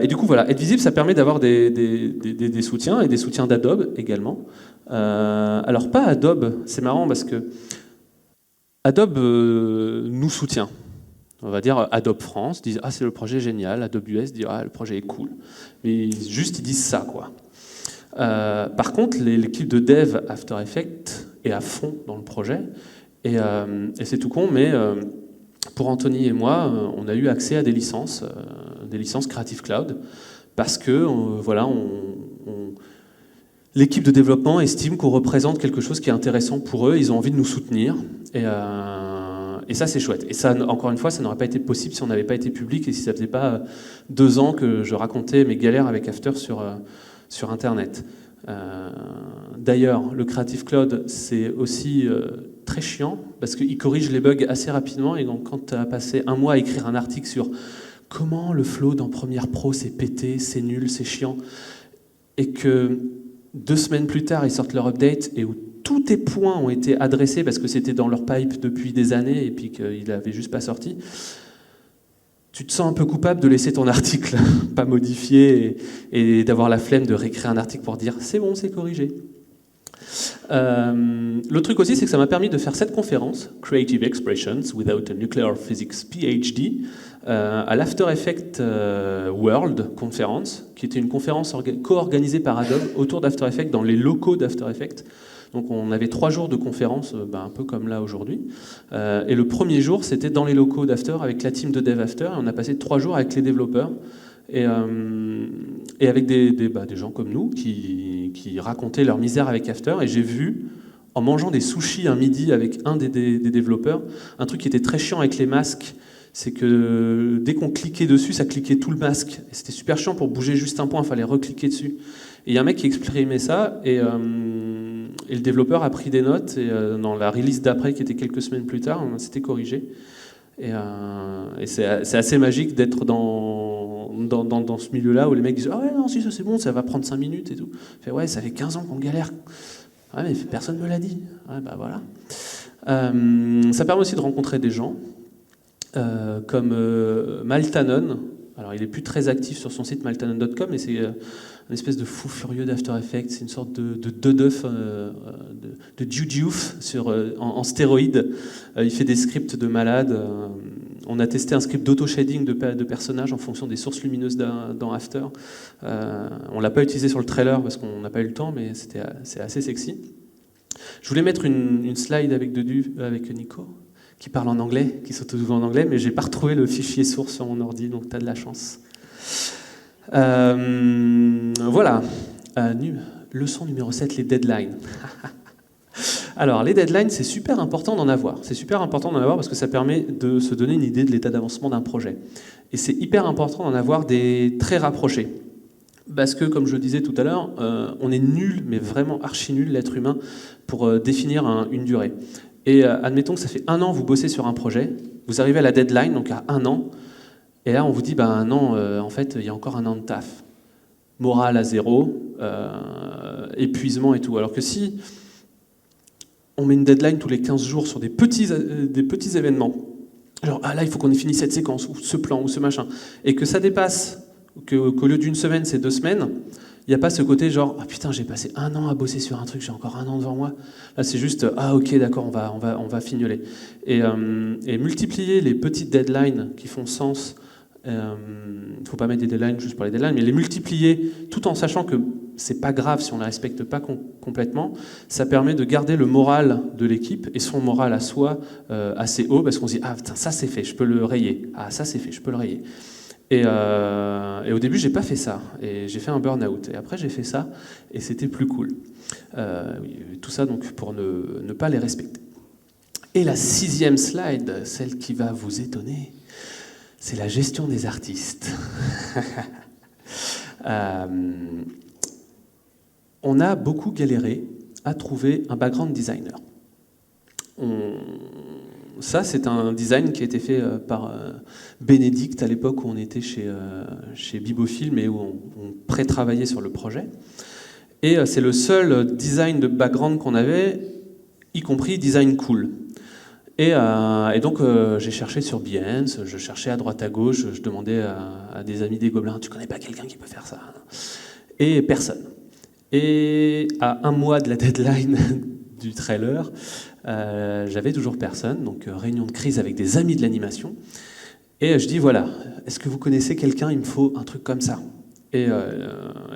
du coup, voilà, être visible, ça permet d'avoir des soutiens, et des soutiens d'Adobe également. Alors, pas Adobe, c'est marrant parce que Adobe nous soutient. On va dire Adobe France disent c'est le projet génial, Adobe US dit le projet est cool, mais ils disent ça quoi. Par contre, l'équipe de dev After Effects est à fond dans le projet et c'est tout con, mais pour Anthony et moi, on a eu accès à des licences Creative Cloud parce que l'équipe de développement estime qu'on représente quelque chose qui est intéressant pour eux, ils ont envie de nous soutenir et ça c'est chouette. Et ça, encore une fois, ça n'aurait pas été possible si on n'avait pas été public et si ça faisait pas 2 ans que je racontais mes galères avec After sur Internet. D'ailleurs, le Creative Cloud, c'est aussi très chiant parce qu'il corrige les bugs assez rapidement. Et donc, quand tu as passé 1 mois à écrire un article sur comment le flow dans Premiere Pro c'est pété, c'est nul, c'est chiant, et que 2 semaines plus tard, ils sortent leur update et où tous tes points ont été adressés parce que c'était dans leur pipe depuis des années et puis qu'ils n'avaient juste pas sorti, tu te sens un peu coupable de laisser ton article pas modifié et d'avoir la flemme de réécrire un article pour dire c'est bon, c'est corrigé. Le truc aussi, c'est que ça m'a permis de faire cette conférence, Creative Expressions Without a Nuclear Physics PhD, à l'After Effects World Conference, qui était une conférence co-organisée par Adobe autour d'After Effects dans les locaux d'After Effects. Donc on avait 3 jours de conférence, un peu comme là aujourd'hui. Et le premier jour, c'était dans les locaux d'After avec la team de Dev After. Et on a passé 3 jours avec les développeurs et avec des gens comme nous qui racontaient leur misère avec After. Et j'ai vu, en mangeant des sushis un midi avec un des développeurs, un truc qui était très chiant avec les masques. C'est que dès qu'on cliquait dessus, ça cliquait tout le masque. Et c'était super chiant pour bouger juste un point, il fallait recliquer dessus. Et il y a un mec qui exprimait ça, et le développeur a pris des notes, et dans la release d'après, qui était quelques semaines plus tard, c'était corrigé. Et c'est assez magique d'être dans ce milieu-là, où les mecs disent « Ah ouais, non, si ça c'est bon, ça va prendre 5 minutes et tout. » Ouais, ça fait 15 ans qu'on galère. Ouais, mais personne ne me l'a dit. Ouais, bah voilà. Ça permet aussi de rencontrer des gens, comme Maltanon. Alors, il est plus très actif sur son site maltanon.com, mais c'est une espèce de fou furieux d'After Effects. C'est une sorte de Dudiouf en stéroïde. Il fait des scripts de malade. On a testé un script d'auto-shading de personnages en fonction des sources lumineuses dans After. On l'a pas utilisé sur le trailer parce qu'on n'a pas eu le temps, mais c'est assez sexy. Je voulais mettre une slide avec Nico, qui parle en anglais, qui s'auto-double en anglais, mais j'ai pas retrouvé le fichier source sur mon ordi, donc t'as de la chance. Voilà. Leçon numéro 7, les deadlines. Alors, les deadlines, c'est super important d'en avoir. C'est super important d'en avoir parce que ça permet de se donner une idée de l'état d'avancement d'un projet. Et c'est hyper important d'en avoir des très rapprochés. Parce que, comme je le disais tout à l'heure, on est nul, mais vraiment archi nul, l'être humain, pour définir une durée. Et admettons que ça fait 1 an que vous bossez sur un projet, vous arrivez à la deadline, donc à 1 an, et là on vous dit, non, en fait, il y a encore 1 an de taf. Morale à 0, épuisement et tout. Alors que si on met une deadline tous les 15 jours sur des petits événements, genre, là, il faut qu'on ait fini cette séquence, ou ce plan, ou ce machin, et que ça dépasse, qu'au lieu d'1 semaine, c'est 2 semaines, il n'y a pas ce côté genre « Ah putain, j'ai passé 1 an à bosser sur un truc, j'ai encore 1 an devant moi. » Là, c'est juste « Ah ok, d'accord, on va fignoler. » Et multiplier les petites deadlines qui font sens, il ne faut pas mettre des deadlines juste pour les deadlines, mais les multiplier tout en sachant que c'est pas grave si on ne la respecte pas complètement, ça permet de garder le moral de l'équipe et son moral à soi assez haut, parce qu'on se dit « Ah putain, ça c'est fait, je peux le rayer. Ah ça c'est fait, je peux le rayer. » Et au début, j'ai pas fait ça. Et j'ai fait un burn-out. Et après, j'ai fait ça. Et c'était plus cool. Tout ça donc pour ne pas les respecter. Et la 6e slide, celle qui va vous étonner, c'est la gestion des artistes. On a beaucoup galéré à trouver un background designer. Ça, c'est un design qui a été fait par Bénédicte à l'époque où on était chez Bibofilm et où on pré-travaillait sur le projet. Et c'est le seul design de background qu'on avait, y compris design cool. Et donc, j'ai cherché sur Behance, je cherchais à droite à gauche, je demandais à des amis des Gobelins, tu connais pas quelqu'un qui peut faire ça? Et personne. Et à 1 mois de la deadline du trailer, j'avais toujours personne, donc réunion de crise avec des amis de l'animation. Et je dis, voilà, est-ce que vous connaissez quelqu'un? Il me faut un truc comme ça. Et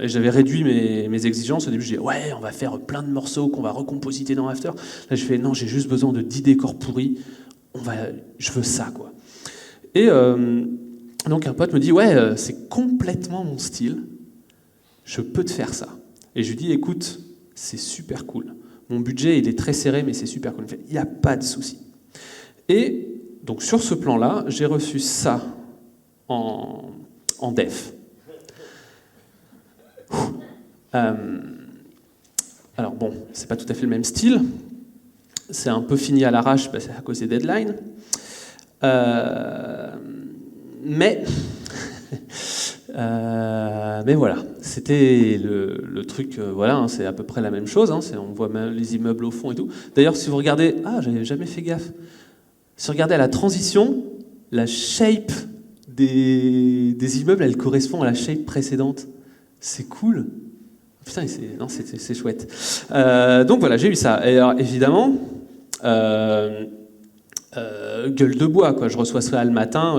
j'avais réduit mes exigences. Au début, je dis, ouais, on va faire plein de morceaux qu'on va recompositer dans After. Là, je fais, non, j'ai juste besoin de 10 décors pourris. Je veux ça, quoi. Et donc, un pote me dit, ouais, c'est complètement mon style. Je peux te faire ça. Et je lui dis, écoute, c'est super cool. Mon budget, il est très serré, mais c'est super cool. Il n'y a pas de souci. Et donc, sur ce plan-là, j'ai reçu ça en def. Alors bon, c'est pas tout à fait le même style. C'est un peu fini à l'arrache parce à cause des deadlines. Mais voilà, c'était le truc. Voilà, hein, c'est à peu près la même chose. Hein, on voit même les immeubles au fond et tout. D'ailleurs, si vous regardez, j'avais jamais fait gaffe. Si vous regardez à la transition, la shape des immeubles, elle correspond à la shape précédente. C'est cool. Putain, c'est chouette. Donc voilà, j'ai eu ça. Et alors, évidemment, gueule de bois, quoi. Je reçois ça le matin,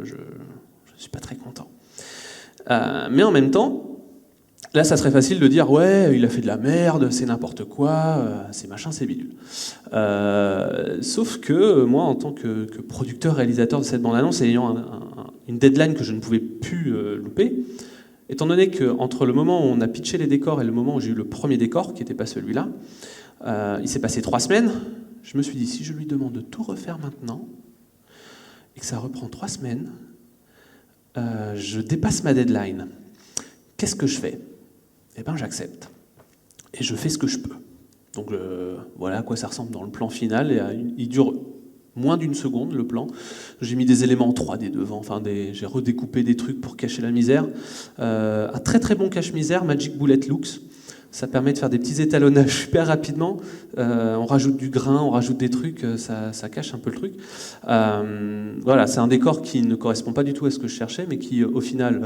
je suis pas très content. Mais en même temps, là, ça serait facile de dire, ouais, il a fait de la merde, c'est n'importe quoi, c'est machin, c'est bidule. Sauf que moi, en tant que producteur, réalisateur de cette bande-annonce, ayant une deadline que je ne pouvais plus louper, étant donné qu'entre le moment où on a pitché les décors et le moment où j'ai eu le premier décor, qui n'était pas celui-là, il s'est passé 3 semaines, je me suis dit, si je lui demande de tout refaire maintenant, et que ça reprend 3 semaines, je dépasse ma deadline. Qu'est-ce que je fais? Eh bien, j'accepte. Et je fais ce que je peux. Donc, voilà à quoi ça ressemble dans le plan final. Et il dure moins d'1 seconde, le plan. J'ai mis des éléments en 3D devant, j'ai redécoupé des trucs pour cacher la misère. Un très très bon cache-misère, Magic Bullet Looks. Ça permet de faire des petits étalonnages super rapidement. On rajoute du grain, on rajoute des trucs, ça cache un peu le truc. Voilà, c'est un décor qui ne correspond pas du tout à ce que je cherchais, mais qui au final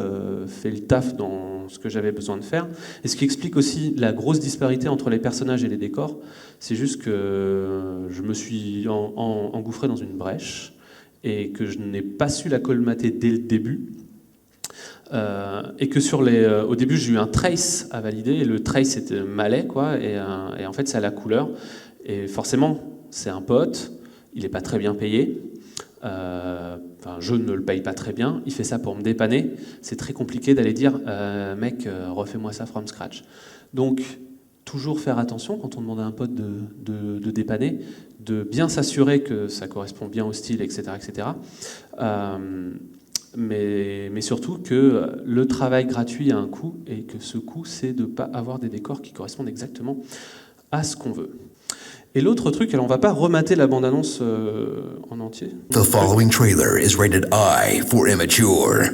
fait le taf dans ce que j'avais besoin de faire. Et ce qui explique aussi la grosse disparité entre les personnages et les décors, c'est juste que je me suis engouffré dans une brèche et que je n'ai pas su la colmater dès le début. Et que au début j'ai eu un trace à valider et le trace était malais quoi et en fait c'est à la couleur et forcément c'est un pote, il est pas très bien payé, je ne le paye pas très bien, il fait ça pour me dépanner, c'est très compliqué d'aller dire mec refais-moi ça from scratch. Donc toujours faire attention quand on demande à un pote de dépanner, de bien s'assurer que ça correspond bien au style, etc. Mais surtout que le travail gratuit a un coût et que ce coût, c'est de ne pas avoir des décors qui correspondent exactement à ce qu'on veut. Et l'autre truc, alors on ne va pas remater la bande-annonce en entier. The following trailer is rated I for immature.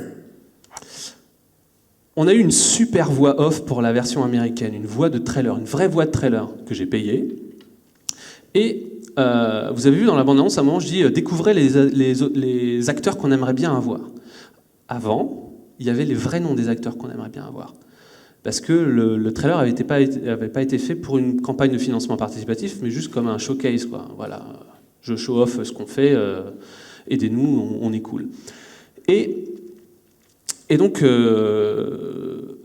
On a eu une super voix off pour la version américaine, une voix de trailer, une vraie voix de trailer que j'ai payée. Et vous avez vu dans la bande-annonce, à un moment, je dis découvrez les acteurs qu'on aimerait bien avoir. Avant, il y avait les vrais noms des acteurs qu'on aimerait bien avoir. Parce que le trailer n'avait pas été fait pour une campagne de financement participatif, mais juste comme un showcase, quoi. Voilà, je show off ce qu'on fait, aidez-nous, on est cool. Et donc,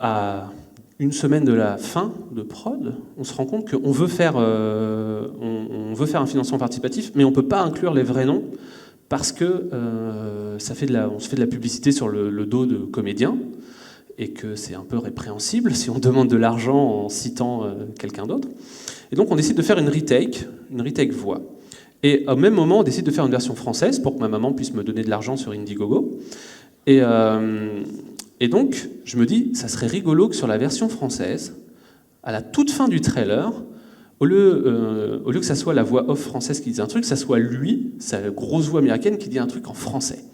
à 1 semaine de la fin de prod, on se rend compte qu'on veut faire, on veut faire un financement participatif, mais on ne peut pas inclure les vrais noms, parce que on se fait de la publicité sur le dos de comédiens, et que c'est un peu répréhensible si on demande de l'argent en citant quelqu'un d'autre. Et donc on décide de faire une retake voix. Et au même moment, on décide de faire une version française pour que ma maman puisse me donner de l'argent sur Indiegogo. Et donc, je me dis, ça serait rigolo que sur la version française, à la toute fin du trailer, au lieu que ça soit la voix off française qui dit un truc, ça soit lui, sa grosse voix américaine, qui dit un truc en français.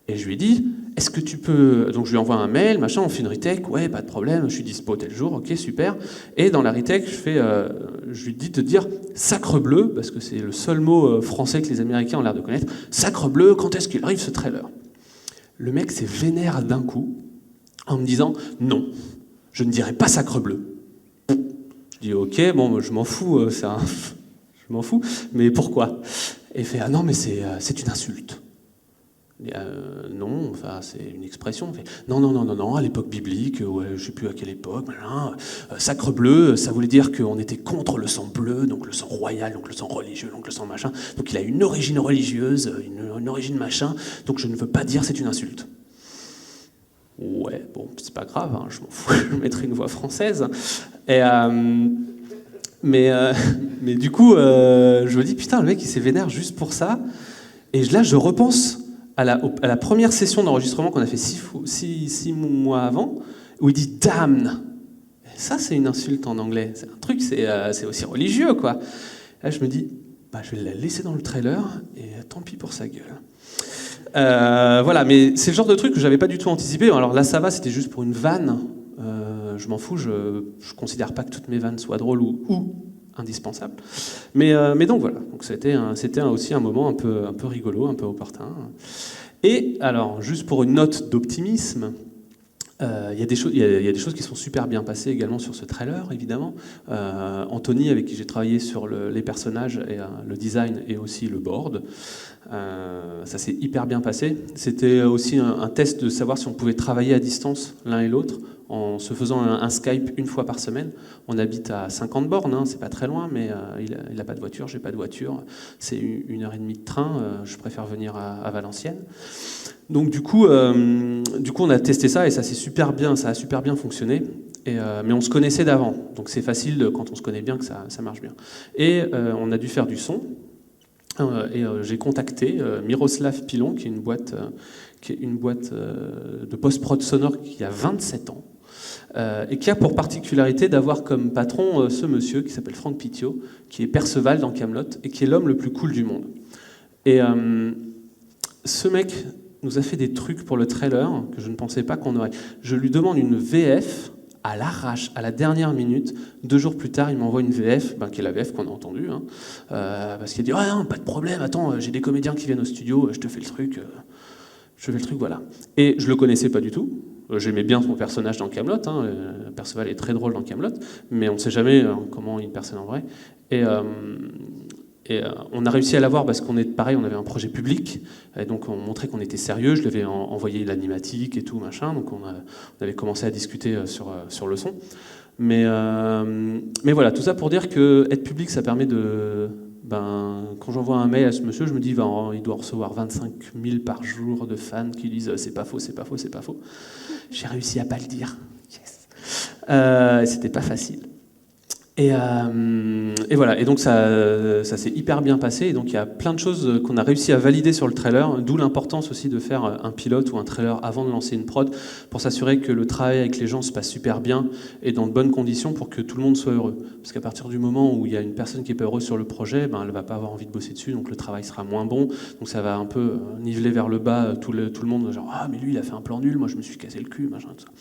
Et je lui dis, est-ce que tu peux... Donc je lui envoie un mail, machin, on fait une retake, ouais, pas de problème, je suis dispo tel jour, ok, super. Et dans la retake, je lui dis de dire « sacre bleu », parce que c'est le seul mot français que les Américains ont l'air de connaître. « Sacre bleu, quand est-ce qu'il arrive ce trailer ?» Le mec s'est vénère d'un coup, en me disant « non, je ne dirai pas sacre bleu ». Je dis « ok, bon, je m'en fous, je m'en fous, mais pourquoi ?» Et il fait « ah non, mais c'est une insulte ». Non, enfin, c'est une expression. Non, à l'époque biblique, ouais, je ne sais plus à quelle époque, sacre bleu, ça voulait dire qu'on était contre le sang bleu, donc le sang royal, donc le sang religieux, donc le sang machin. Donc il a une origine religieuse, une origine machin, donc je ne veux pas dire c'est une insulte. Ouais, bon, c'est pas grave, hein, je m'en fous, je mettrai une voix française. Et, mais du coup, je me dis, putain, le mec, il s'est vénère juste pour ça. Et là, je repense à la première session d'enregistrement qu'on a fait 6 mois avant, où il dit « damn ». Ça, c'est une insulte en anglais. C'est un truc, c'est aussi religieux, quoi. Là, je me dis, je vais la laisser dans le trailer, et tant pis pour sa gueule. Voilà, mais c'est le genre de truc que j'avais pas du tout anticipé. Alors là, ça va, c'était juste pour une vanne. Je m'en fous, je considère pas que toutes mes vannes soient drôles ou indispensables. Mais donc voilà, donc c'était aussi un moment un peu rigolo, un peu opportun. Et alors, juste pour une note d'optimisme, il y a des choses qui sont super bien passées également sur ce trailer, évidemment. Anthony, avec qui j'ai travaillé sur les personnages, et le design et aussi le board, ça s'est hyper bien passé. C'était aussi un test de savoir si on pouvait travailler à distance l'un et l'autre, en se faisant un Skype une fois par semaine. On habite à 50 bornes, hein, c'est pas très loin, mais il n'a pas de voiture, j'ai pas de voiture. C'est 1h30 de train, je préfère venir à Valenciennes. Donc du coup, on a testé ça et ça a super bien fonctionné. Mais on se connaissait d'avant, donc c'est facile quand on se connaît bien que ça marche bien. Et on a dû faire du son. J'ai contacté Miroslav Pilon, qui est une boîte de post-prod sonore qui a 27 ans. Et qui a pour particularité d'avoir comme patron ce monsieur qui s'appelle Franck Pitio, qui est Perceval dans Kaamelott et qui est l'homme le plus cool du monde. Et ce mec nous a fait des trucs pour le trailer que je ne pensais pas qu'on aurait. Je lui demande une VF à l'arrache, à la dernière minute. 2 jours plus tard, il m'envoie une VF, qui est la VF qu'on a entendue, hein, parce qu'il a dit « Ah non, pas de problème, attends, j'ai des comédiens qui viennent au studio, je te fais le truc, voilà. » Et je le connaissais pas du tout. J'aimais bien son personnage dans Kaamelott, hein, Perceval est très drôle dans Kaamelott, mais on ne sait jamais comment il personne en vrai. Et on a réussi à l'avoir parce qu'on on avait un projet public, et donc on montrait qu'on était sérieux. Je lui avais envoyé l'animatique et tout, machin, donc on avait commencé à discuter sur le son. Mais voilà, tout ça pour dire que être public, ça permet de... quand j'envoie un mail à ce monsieur, je me dis il doit recevoir 25 000 par jour de fans qui disent c'est pas faux, c'est pas faux, c'est pas faux. J'ai réussi à pas le dire. Yes. C'était pas facile. Et voilà, et donc ça s'est hyper bien passé, et donc il y a plein de choses qu'on a réussi à valider sur le trailer, d'où l'importance aussi de faire un pilote ou un trailer avant de lancer une prod, pour s'assurer que le travail avec les gens se passe super bien et dans de bonnes conditions pour que tout le monde soit heureux. Parce qu'à partir du moment où il y a une personne qui est pas heureuse sur le projet, elle va pas avoir envie de bosser dessus, donc le travail sera moins bon, donc ça va un peu niveler vers le bas tout le monde, genre « Ah mais lui il a fait un plan nul, moi je me suis cassé le cul », machin, tout ça.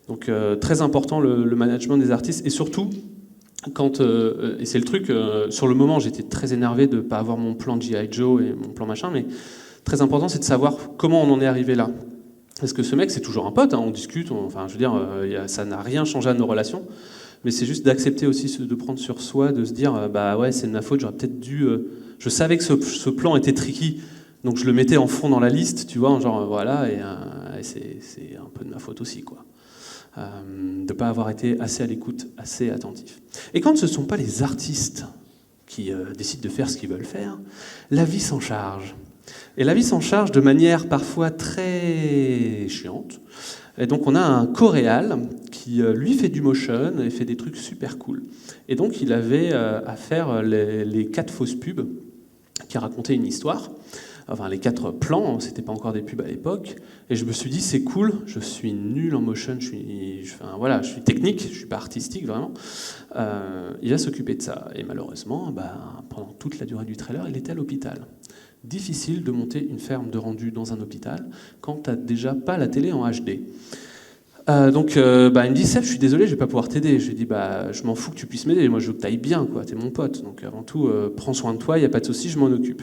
Donc très important le management des artistes, et surtout... et c'est le truc, sur le moment j'étais très énervé de ne pas avoir mon plan G.I. Joe et mon plan machin, mais très important c'est de savoir comment on en est arrivé là. Parce que ce mec c'est toujours un pote, hein, on discute, ça n'a rien changé à nos relations, mais c'est juste d'accepter aussi de prendre sur soi, de se dire ouais c'est de ma faute, j'aurais peut-être dû... je savais que ce plan était tricky, donc je le mettais en fond dans la liste, tu vois, voilà, et c'est un peu de ma faute aussi, quoi. De ne pas avoir été assez à l'écoute, assez attentif. Et quand ce ne sont pas les artistes qui décident de faire ce qu'ils veulent faire, la vie s'en charge. Et la vie s'en charge de manière parfois très chiante. Et donc on a un coréal qui, lui, fait du motion et fait des trucs super cool. Et donc il avait à faire les 4 fausses pubs qui racontaient une histoire. Enfin, les 4 plans, c'était pas encore des pubs à l'époque, et je me suis dit c'est cool, je suis nul en motion, je suis technique, je suis pas artistique vraiment. Il va s'occuper de ça, et malheureusement, pendant toute la durée du trailer, il était à l'hôpital. Difficile de monter une ferme de rendu dans un hôpital quand t'as déjà pas la télé en HD. Donc il me dit Seb, je suis désolé, je vais pas pouvoir t'aider. Je lui dis je m'en fous que tu puisses m'aider, moi je veux que t'ailles bien, quoi, t'es mon pote, donc avant tout prends soin de toi, y a pas de souci, je m'en occupe.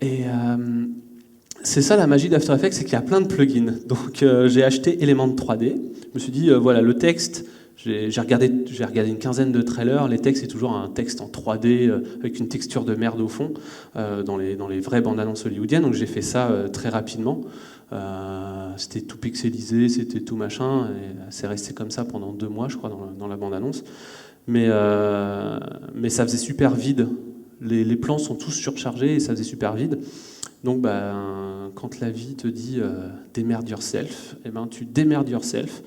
Et c'est ça la magie d'After Effects, c'est qu'il y a plein de plugins. Donc j'ai acheté Element 3D. Je me suis dit, voilà, le texte, J'ai regardé une quinzaine de trailers. Les textes, c'est toujours un texte en 3D avec une texture de merde au fond dans les vraies bandes annonces hollywoodiennes. Donc j'ai fait ça très rapidement. C'était tout pixelisé, c'était tout machin. Et c'est resté comme ça pendant 2 mois, je crois, dans la bande annonce. Mais ça faisait super vide. Les plans sont tous surchargés et ça faisait super vide. Donc quand la vie te dit démerde yourself, eh ben, tu démerdes yourself.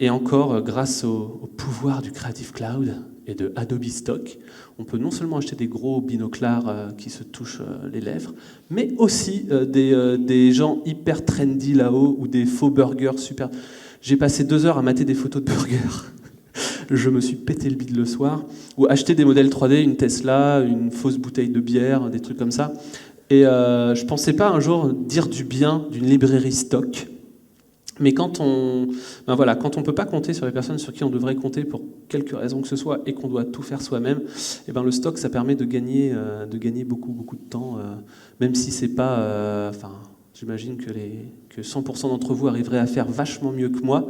Et encore, grâce au pouvoir du Creative Cloud et de Adobe Stock, on peut non seulement acheter des gros binoclars qui se touchent les lèvres, mais aussi des gens hyper trendy là-haut ou des faux burgers super. J'ai passé 2 heures à mater des photos de burgers. Je me suis pété le bide le soir. Ou acheter des modèles 3D, une Tesla, une fausse bouteille de bière, des trucs comme ça. Et je pensais pas un jour dire du bien d'une librairie Stock. Mais quand on peut pas compter sur les personnes sur qui on devrait compter pour quelque raison que ce soit et qu'on doit tout faire soi-même, et ben le stock ça permet de gagner beaucoup de temps, même si c'est pas, j'imagine que 100% d'entre vous arriveraient à faire vachement mieux que moi,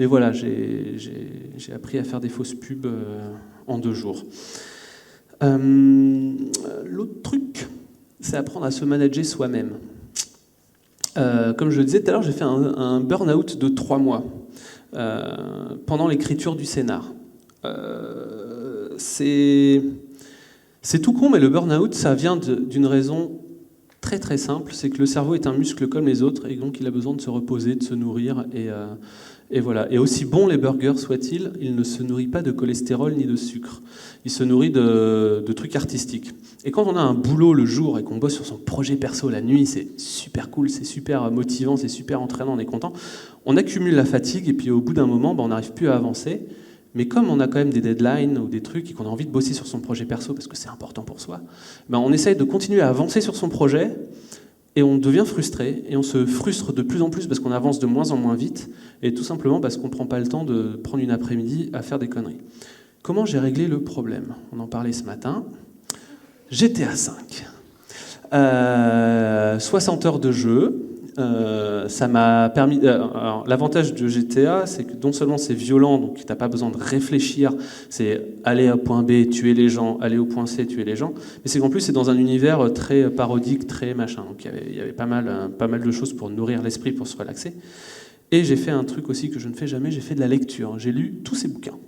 mais voilà, j'ai appris à faire des fausses pubs en 2 jours. L'autre truc, c'est apprendre à se manager soi-même. Comme je le disais tout à l'heure, j'ai fait un burn-out de 3 mois pendant l'écriture du scénar. C'est tout con, mais le burn-out, ça vient d'une raison très très simple, c'est que le cerveau est un muscle comme les autres, et donc il a besoin de se reposer, de se nourrir, et voilà. Et aussi bons les burgers soient-ils, il ne se nourrit pas de cholestérol ni de sucre. Il se nourrit de trucs artistiques. Et quand on a un boulot le jour et qu'on bosse sur son projet perso la nuit, c'est super cool, c'est super motivant, c'est super entraînant, on est content. On accumule la fatigue et puis au bout d'un moment, on n'arrive plus à avancer. Mais comme on a quand même des deadlines ou des trucs et qu'on a envie de bosser sur son projet perso parce que c'est important pour soi, on essaye de continuer à avancer sur son projet et on devient frustré. Et on se frustre de plus en plus parce qu'on avance de moins en moins vite et tout simplement parce qu'on ne prend pas le temps de prendre une après-midi à faire des conneries. Comment j'ai réglé le problème ? On en parlait ce matin. GTA V. 60 heures de jeu. Ça m'a permis. Alors, l'avantage de GTA, c'est que non seulement c'est violent, donc tu n'as pas besoin de réfléchir, c'est aller au point B, tuer les gens, aller au point C, tuer les gens, mais c'est qu'en plus c'est dans un univers très parodique, très machin. Donc il y avait pas mal de choses pour nourrir l'esprit, pour se relaxer. Et j'ai fait un truc aussi que je ne fais jamais, j'ai fait de la lecture. J'ai lu tous ces bouquins.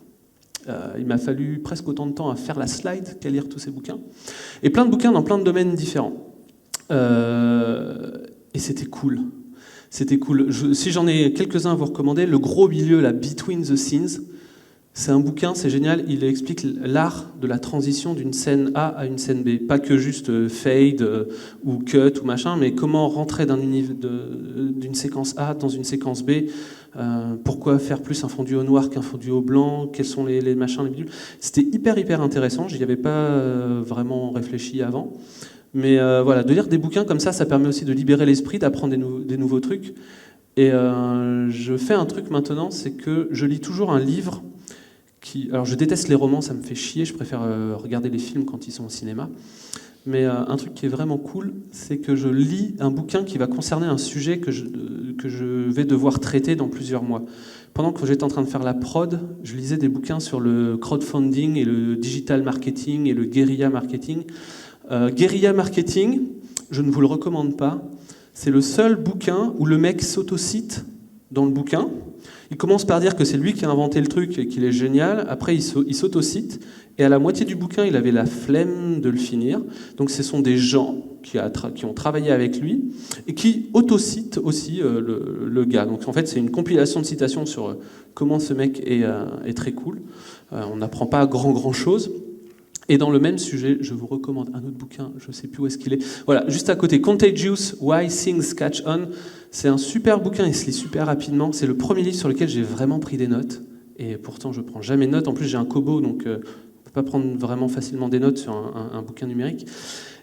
Il m'a fallu presque autant de temps à faire la slide qu'à lire tous ces bouquins. Et plein de bouquins dans plein de domaines différents. Et c'était cool. C'était cool. Si j'en ai quelques-uns à vous recommander, le gros milieu, la Between the Scenes, c'est un bouquin, c'est génial. Il explique l'art de la transition d'une scène A à une scène B. Pas que juste fade ou cut ou machin, mais comment rentrer d'une séquence A dans une séquence B. Pourquoi faire plus un fondu au noir qu'un fondu au blanc, quels sont les machins, les bidules. C'était hyper intéressant, j'y avais pas vraiment réfléchi avant. Mais voilà, de lire des bouquins comme ça permet aussi de libérer l'esprit, d'apprendre des nouveaux trucs. Et je fais un truc maintenant, c'est que je lis toujours un livre alors je déteste les romans, ça me fait chier, je préfère regarder les films quand ils sont au cinéma. Mais un truc qui est vraiment cool, c'est que je lis un bouquin qui va concerner un sujet que je vais devoir traiter dans plusieurs mois. Pendant que j'étais en train de faire la prod, je lisais des bouquins sur le crowdfunding et le digital marketing et le guérilla marketing. Guérilla marketing, je ne vous le recommande pas. C'est le seul bouquin où le mec s'autocite dans le bouquin. Il commence par dire que c'est lui qui a inventé le truc et qu'il est génial. Après, il s'autocite. Et à la moitié du bouquin, il avait la flemme de le finir. Donc ce sont des gens qui ont travaillé avec lui et qui autocitent aussi le gars. Donc en fait, c'est une compilation de citations sur comment ce mec est très cool. On n'apprend pas grand chose. Et dans le même sujet, je vous recommande un autre bouquin, je ne sais plus où est-ce qu'il est. Voilà, juste à côté, Contagious, Why Things Catch On. C'est un super bouquin, il se lit super rapidement. C'est le premier livre sur lequel j'ai vraiment pris des notes. Et pourtant, je ne prends jamais de notes. En plus, j'ai un Kobo, donc on ne peut pas prendre vraiment facilement des notes sur un bouquin numérique.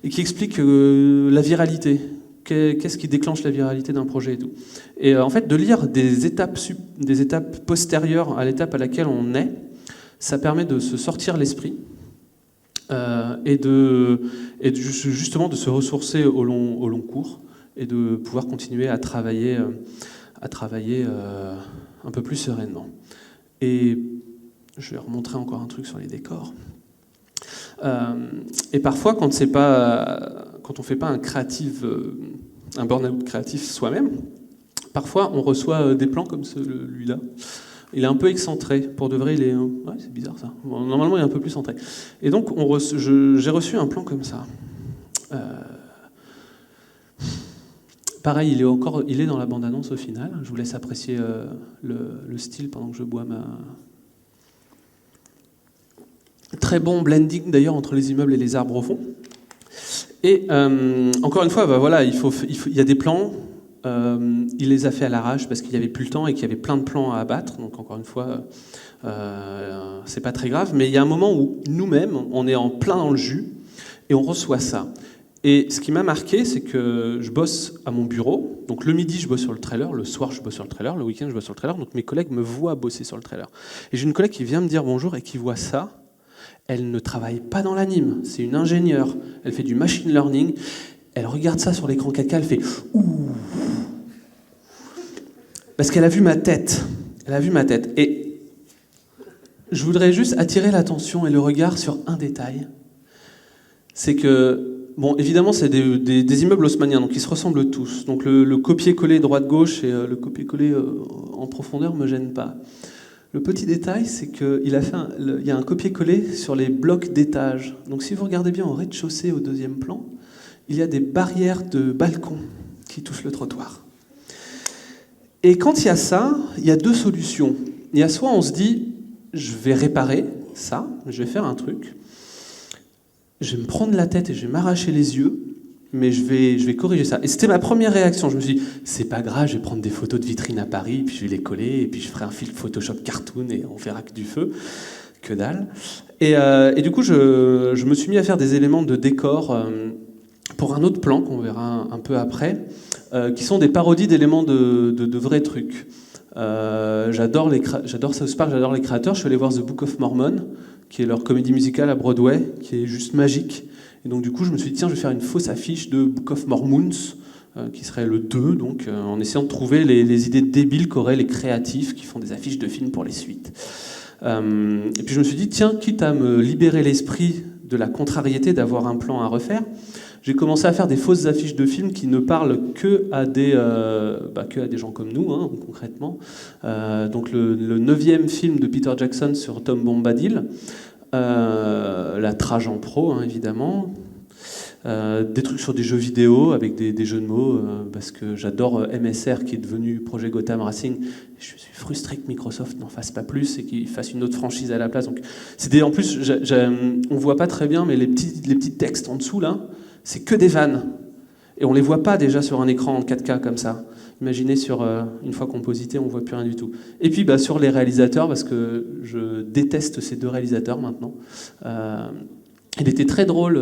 Et qui explique la viralité. Qu'est-ce qui déclenche la viralité d'un projet et tout. Et en fait, de lire des étapes postérieures à l'étape à laquelle on est, ça permet de se sortir l'esprit. Et justement de se ressourcer au long cours et de pouvoir continuer à travailler un peu plus sereinement. Et Je vais remontrer encore un truc sur les décors. Et parfois, quand on fait pas un burn-out créatif soi-même, parfois on reçoit des plans comme celui-là. Il est un peu excentré. Pour de vrai, il est... Ouais, c'est bizarre ça. Bon, normalement, il est un peu plus centré. Et donc, j'ai reçu un plan comme ça. Pareil, il est dans la bande-annonce au final. Je vous laisse apprécier le style pendant que je bois ma... Très bon blending d'ailleurs entre les immeubles et les arbres au fond. Et encore une fois, voilà, il y a des plans... il les a fait à l'arrache parce qu'il n'y avait plus le temps et qu'il y avait plein de plans à abattre. Donc encore une fois, c'est pas très grave. Mais il y a un moment où nous-mêmes, on est en plein dans le jus et on reçoit ça. Et ce qui m'a marqué, c'est que je bosse à mon bureau. Donc le midi, je bosse sur le trailer. Le soir, je bosse sur le trailer. Le week-end, je bosse sur le trailer. Donc mes collègues me voient bosser sur le trailer. Et j'ai une collègue qui vient me dire bonjour et qui voit ça. Elle ne travaille pas dans l'anime. C'est une ingénieure. Elle fait du machine learning. Elle regarde ça sur l'écran 4K, elle fait « Ouh !» Parce qu'elle a vu ma tête. Elle a vu ma tête. Et je voudrais juste attirer l'attention et le regard sur un détail. C'est que, bon, évidemment, c'est des immeubles haussmanniens, donc ils se ressemblent tous. Donc le copier-coller droite-gauche et le copier-coller en profondeur ne me gêne pas. Le petit détail, c'est qu'il y a un copier-coller sur les blocs d'étage. Donc si vous regardez bien au rez-de-chaussée, au deuxième plan, il y a des barrières de balcon qui touchent le trottoir. Et quand il y a ça, il y a deux solutions. Il y a soit on se dit, je vais réparer ça, je vais faire un truc, je vais me prendre la tête et je vais m'arracher les yeux, mais je vais corriger ça. Et c'était ma première réaction. Je me suis dit, c'est pas grave, je vais prendre des photos de vitrines à Paris, puis je vais les coller, et puis je ferai un filtre Photoshop cartoon, et on verra que du feu. Que dalle. Et du coup, je me suis mis à faire des éléments de décor pour un autre plan qu'on verra un peu après, qui sont des parodies d'éléments de vrais trucs. J'adore South Park, j'adore les créateurs. Je suis allé voir The Book of Mormon, qui est leur comédie musicale à Broadway, qui est juste magique. Et donc du coup, je me suis dit, tiens, je vais faire une fausse affiche de Book of Mormons, qui serait le 2, donc, en essayant de trouver les idées débiles qu'auraient les créatifs qui font des affiches de films pour les suites. Et puis je me suis dit, tiens, quitte à me libérer l'esprit de la contrariété d'avoir un plan à refaire, j'ai commencé à faire des fausses affiches de films qui ne parlent que à des gens comme nous, hein, concrètement. Donc le 9e film de Peter Jackson sur Tom Bombadil, la Trajan Pro, hein, évidemment. Des trucs sur des jeux vidéo avec des jeux de mots, parce que j'adore MSR qui est devenu Projet Gotham Racing. Je suis frustré que Microsoft n'en fasse pas plus et qu'il fasse une autre franchise à la place. Donc, en plus, on voit pas très bien, mais les petits textes en dessous là, c'est que des vannes. Et on les voit pas déjà sur un écran en 4K comme ça. Imaginez une fois composité, on voit plus rien du tout. Et puis sur les réalisateurs, parce que je déteste ces deux réalisateurs maintenant. Il était très drôle,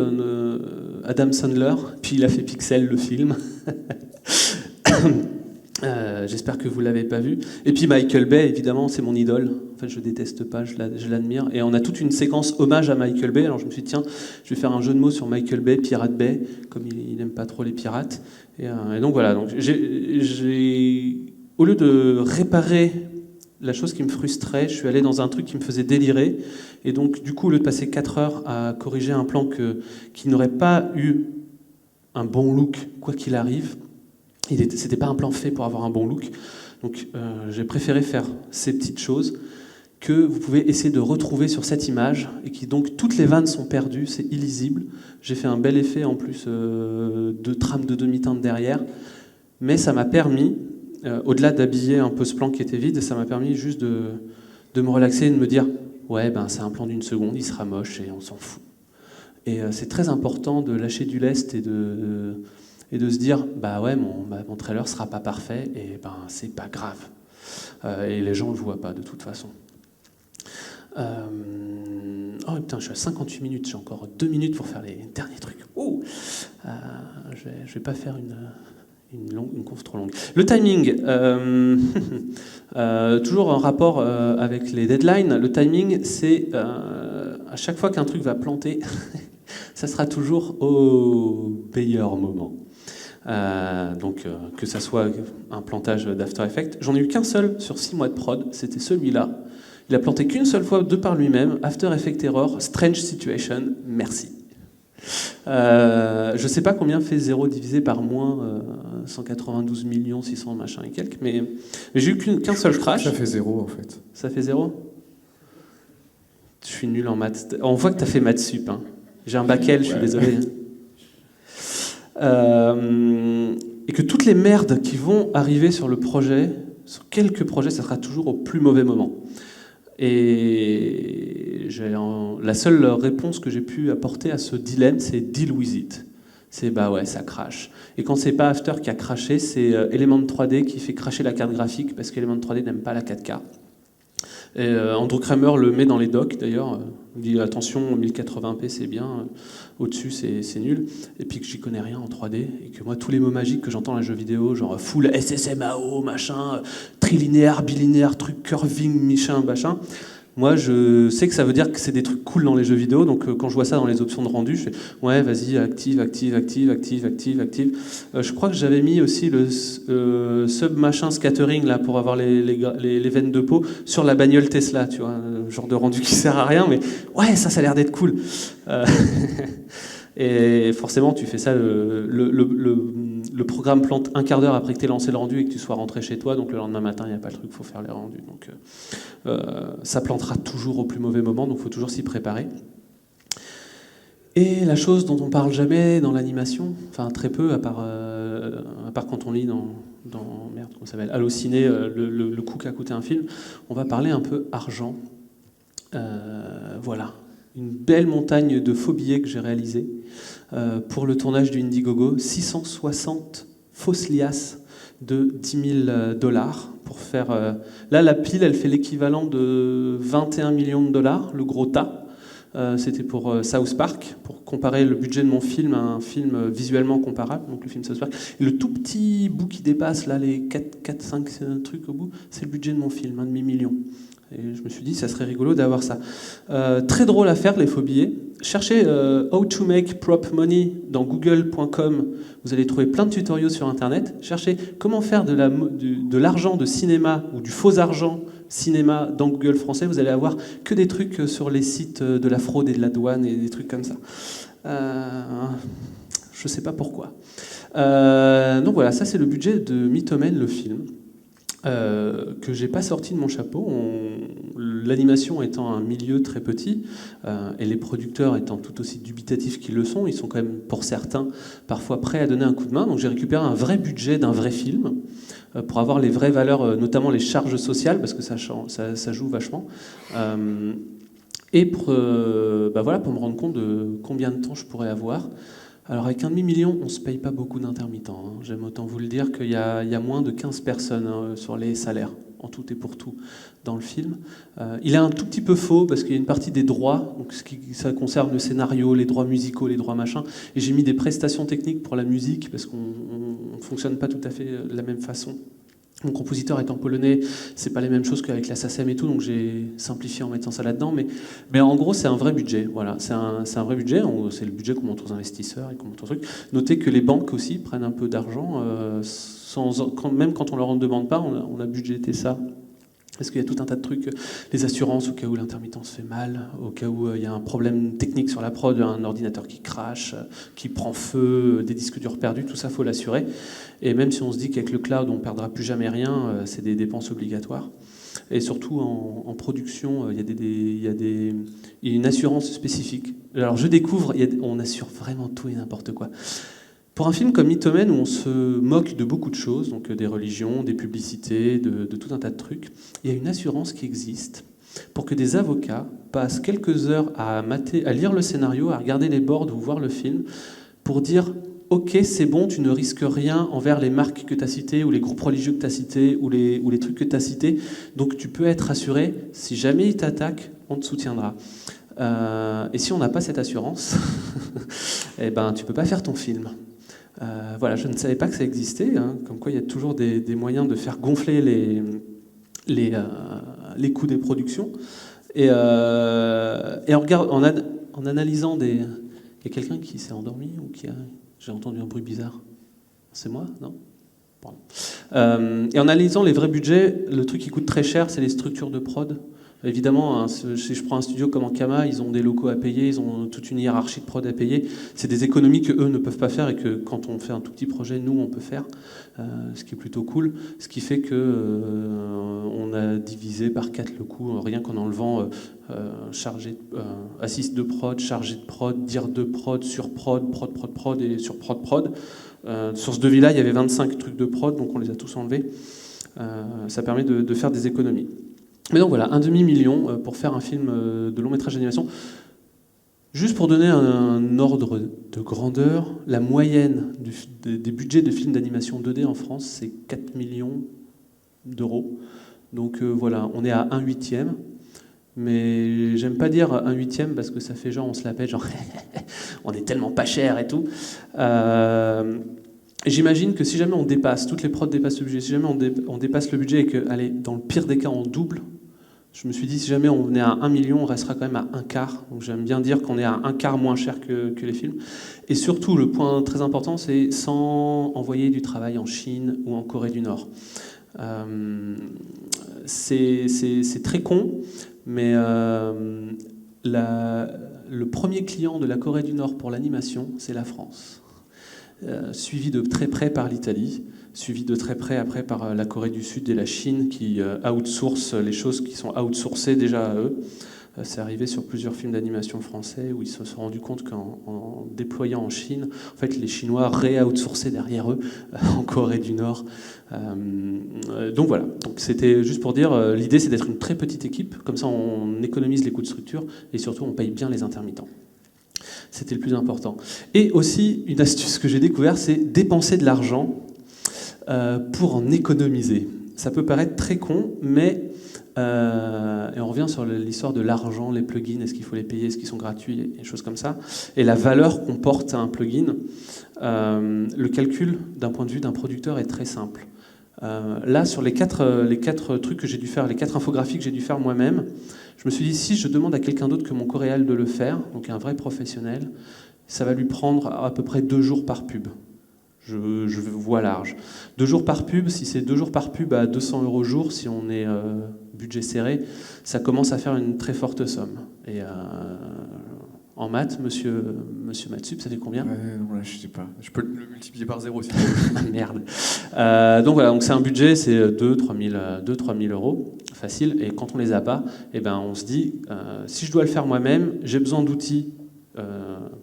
Adam Sandler, puis il a fait Pixel, le film. J'espère que vous ne l'avez pas vu. Et puis Michael Bay, évidemment, c'est mon idole. En fait, je ne déteste pas, je l'admire. Et on a toute une séquence hommage à Michael Bay. Alors je me suis dit, tiens, je vais faire un jeu de mots sur Michael Bay, Pirate Bay, comme il n'aime pas trop les pirates. Et donc voilà, donc, au lieu de réparer la chose qui me frustrait, je suis allé dans un truc qui me faisait délirer. Et donc, du coup, au lieu de passer 4 heures à corriger un plan qui n'aurait pas eu un bon look, quoi qu'il arrive, c'était pas un plan fait pour avoir un bon look. Donc, j'ai préféré faire ces petites choses que vous pouvez essayer de retrouver sur cette image et qui, donc, toutes les vannes sont perdues, c'est illisible. J'ai fait un bel effet, en plus, de trame de demi-teinte derrière. Mais ça m'a permis, au-delà d'habiller un peu ce plan qui était vide, ça m'a permis juste de me relaxer et de me dire « Ouais, c'est un plan d'une seconde, il sera moche et on s'en fout. » Et c'est très important de lâcher du lest et de se dire « Bah ouais, mon trailer sera pas parfait et c'est pas grave. » Et les gens le voient pas de toute façon. Oh putain, je suis à 58 minutes, j'ai encore 2 minutes pour faire les derniers trucs. Je vais pas faire une conf trop longue. Le timing, toujours en rapport avec les deadlines, le timing, c'est à chaque fois qu'un truc va planter, ça sera toujours au meilleur moment. Donc que ça soit un plantage d'After Effects. J'en ai eu qu'un seul sur 6 mois de prod, c'était celui-là. Il a planté qu'une seule fois, de par lui-même, After Effects Error, Strange Situation, merci. Je sais pas combien fait 0 divisé par moins 192 millions 600 machin et quelques, mais j'ai eu qu'un seul crash. Ça fait 0 en fait. Ça fait 0 ? Je suis nul en maths. On voit que tu as fait maths sup. Hein. J'ai un bac L, je suis désolé. Et que toutes les merdes qui vont arriver sur le projet, sur quelques projets, ça sera toujours au plus mauvais moment. Et la seule réponse que j'ai pu apporter à ce dilemme, c'est deal with it. C'est bah ouais, ça crache. Et quand c'est pas After qui a craché, c'est Element 3D qui fait cracher la carte graphique parce qu'Element 3D n'aime pas la 4K. Et Andrew Kramer le met dans les docs d'ailleurs, il dit attention 1080p c'est bien, au-dessus c'est nul, et puis que j'y connais rien en 3D, et que moi tous les mots magiques que j'entends dans les jeux vidéo, genre full SSMAO, machin, trilinéaire, bilinéaire, truc curving, machin, moi je sais que ça veut dire que c'est des trucs cool dans les jeux vidéo, donc quand je vois ça dans les options de rendu, je fais ouais vas-y active. Je crois que j'avais mis aussi le sub machin scattering là pour avoir les veines de peau sur la bagnole Tesla, tu vois, genre de rendu qui sert à rien, mais ouais ça a l'air d'être cool. Et forcément tu fais ça, le programme plante un quart d'heure après que tu aies lancé le rendu et que tu sois rentré chez toi, donc le lendemain matin il n'y a pas le truc, il faut faire les rendus, donc ça plantera toujours au plus mauvais moment, donc il faut toujours s'y préparer. Et la chose dont on parle jamais dans l'animation, enfin très peu, à part quand on lit dans merde, comment ça s'appelle, Allociné, le coût qu'a coûté un film, on va parler un peu argent. Voilà, une belle montagne de faux billets que j'ai réalisé pour le tournage du Indiegogo, 660 fausses liasses de $10 000 pour faire... là, la pile, elle fait l'équivalent de 21 millions de dollars, le gros tas. C'était pour South Park, pour comparer le budget de mon film à un film visuellement comparable, donc le film South Park. Et le tout petit bout qui dépasse, là, les 4-5 trucs au bout, c'est le budget de mon film, 1,5 million. Et je me suis dit, ça serait rigolo d'avoir ça. Très drôle à faire, les faux billets. Cherchez How to make prop money dans google.com. Vous allez trouver plein de tutoriaux sur Internet. Cherchez comment faire de l'argent de cinéma ou du faux argent cinéma dans Google français. Vous allez avoir que des trucs sur les sites de la fraude et de la douane et des trucs comme ça. Je sais pas pourquoi. Donc voilà, ça c'est le budget de Mythomen, le film. Que j'ai pas sorti de mon chapeau, l'animation étant un milieu très petit, et les producteurs étant tout aussi dubitatifs qu'ils le sont, ils sont quand même, pour certains, parfois prêts à donner un coup de main. Donc j'ai récupéré un vrai budget d'un vrai film, pour avoir les vraies valeurs, notamment les charges sociales, parce que ça joue vachement. Et pour me rendre compte de combien de temps je pourrais avoir. Alors avec 1,5 million, on ne se paye pas beaucoup d'intermittents. Hein. J'aime autant vous le dire qu'il y a moins de 15 personnes sur les salaires, en tout et pour tout, dans le film. Il est un tout petit peu faux, parce qu'il y a une partie des droits, donc ça concerne le scénario, les droits musicaux, les droits machin, et j'ai mis des prestations techniques pour la musique, parce qu'on ne fonctionne pas tout à fait de la même façon. Mon compositeur étant polonais, c'est pas les mêmes choses qu'avec la SACEM et tout, donc j'ai simplifié en mettant ça là-dedans, mais en gros c'est un vrai budget, voilà, c'est un vrai budget, c'est le budget qu'on montre aux investisseurs et qu'on montre aux trucs. Notez que les banques aussi prennent un peu d'argent, même quand on leur en demande pas, on a budgété ça. Parce qu'il y a tout un tas de trucs, les assurances au cas où l'intermittence fait mal, au cas où il y a un problème technique sur la prod, un ordinateur qui crache, qui prend feu, des disques durs perdus, tout ça, il faut l'assurer. Et même si on se dit qu'avec le cloud, on ne perdra plus jamais rien, c'est des dépenses obligatoires. Et surtout en production, il y a une assurance spécifique. Alors je découvre, on assure vraiment tout et n'importe quoi. Pour un film comme Mythomen, où on se moque de beaucoup de choses, donc des religions, des publicités, de tout un tas de trucs, il y a une assurance qui existe pour que des avocats passent quelques heures à lire le scénario, à regarder les boards ou voir le film, pour dire « Ok, c'est bon, tu ne risques rien envers les marques que tu as citées, ou les groupes religieux que tu as cités, ou les trucs que tu as cités, donc tu peux être assuré, si jamais ils t'attaquent, on te soutiendra. » Et si on n'a pas cette assurance, eh ben, tu ne peux pas faire ton film. Voilà, je ne savais pas que ça existait, hein, comme quoi il y a toujours des moyens de faire gonfler les coûts des productions. Et en analysant il y a quelqu'un qui s'est endormi ou j'ai entendu un bruit bizarre. C'est moi, non? Pardon. Et en analysant les vrais budgets, le truc qui coûte très cher, c'est les structures de prod. Évidemment, hein, si je prends un studio comme Ankama, ils ont des locaux à payer, ils ont toute une hiérarchie de prod à payer. C'est des économies que eux ne peuvent pas faire et que quand on fait un tout petit projet, nous, on peut faire, ce qui est plutôt cool. Ce qui fait que on a divisé par 4 le coût, rien qu'en enlevant chargé, assist de prod, chargé de prod, dire de prod, sur prod et sur prod. Sur ce devis-là, il y avait 25 trucs de prod, donc on les a tous enlevés. Ça permet de faire des économies. Mais donc voilà, 1,5 million pour faire un film de long métrage d'animation. Juste pour donner un ordre de grandeur, la moyenne des budgets de films d'animation 2D en France, c'est 4 millions d'euros. Donc voilà, on est à 1/8. Mais j'aime pas dire 1/8 parce que ça fait genre on se la pète, genre on est tellement pas cher et tout. J'imagine que si jamais on dépasse, toutes les prods dépassent le budget, si jamais on dépasse le budget et que, allez, dans le pire des cas, on double, je me suis dit, si jamais on venait à 1 million, on restera quand même à 1/4. Donc j'aime bien dire qu'on est à 1/4 moins cher que les films. Et surtout, le point très important, c'est sans envoyer du travail en Chine ou en Corée du Nord. C'est très con, mais le premier client de la Corée du Nord pour l'animation, c'est la France. Suivi de très près par l'Italie, suivi de très près après par la Corée du Sud et la Chine qui outsourcent les choses qui sont outsourcées déjà à eux. C'est arrivé sur plusieurs films d'animation français où ils se sont rendus compte qu'en déployant en Chine, en fait, les Chinois ré-outsourçaient derrière eux en Corée du Nord. Donc voilà, donc c'était juste pour dire, l'idée c'est d'être une très petite équipe, comme ça on économise les coûts de structure et surtout on paye bien les intermittents. C'était le plus important. Et aussi, une astuce que j'ai découverte, c'est dépenser de l'argent pour en économiser. Ça peut paraître très con, mais... et on revient sur l'histoire de l'argent, les plugins, est-ce qu'il faut les payer, est-ce qu'ils sont gratuits, et des choses comme ça. Et la valeur qu'on porte à un plugin, le calcul d'un point de vue d'un producteur est très simple. Là, sur les quatre trucs que j'ai dû faire, les 4 infographies que j'ai dû faire moi-même, je me suis dit, si je demande à quelqu'un d'autre que mon coréal de le faire, donc un vrai professionnel, ça va lui prendre à peu près 2 jours par pub. Je vois large. 2 jours par pub, si c'est 2 jours par pub à 200 € jour, si on est budget serré, ça commence à faire une très forte somme. Et en maths, monsieur Matsup, ça fait combien? Non, là, je sais pas. Je peux le multiplier par 0 si tu veux. Merde. Donc voilà, donc c'est un budget, c'est 2-3 000 euros, facile. Et quand on les a pas, eh ben on se dit, si je dois le faire moi-même, j'ai besoin d'outils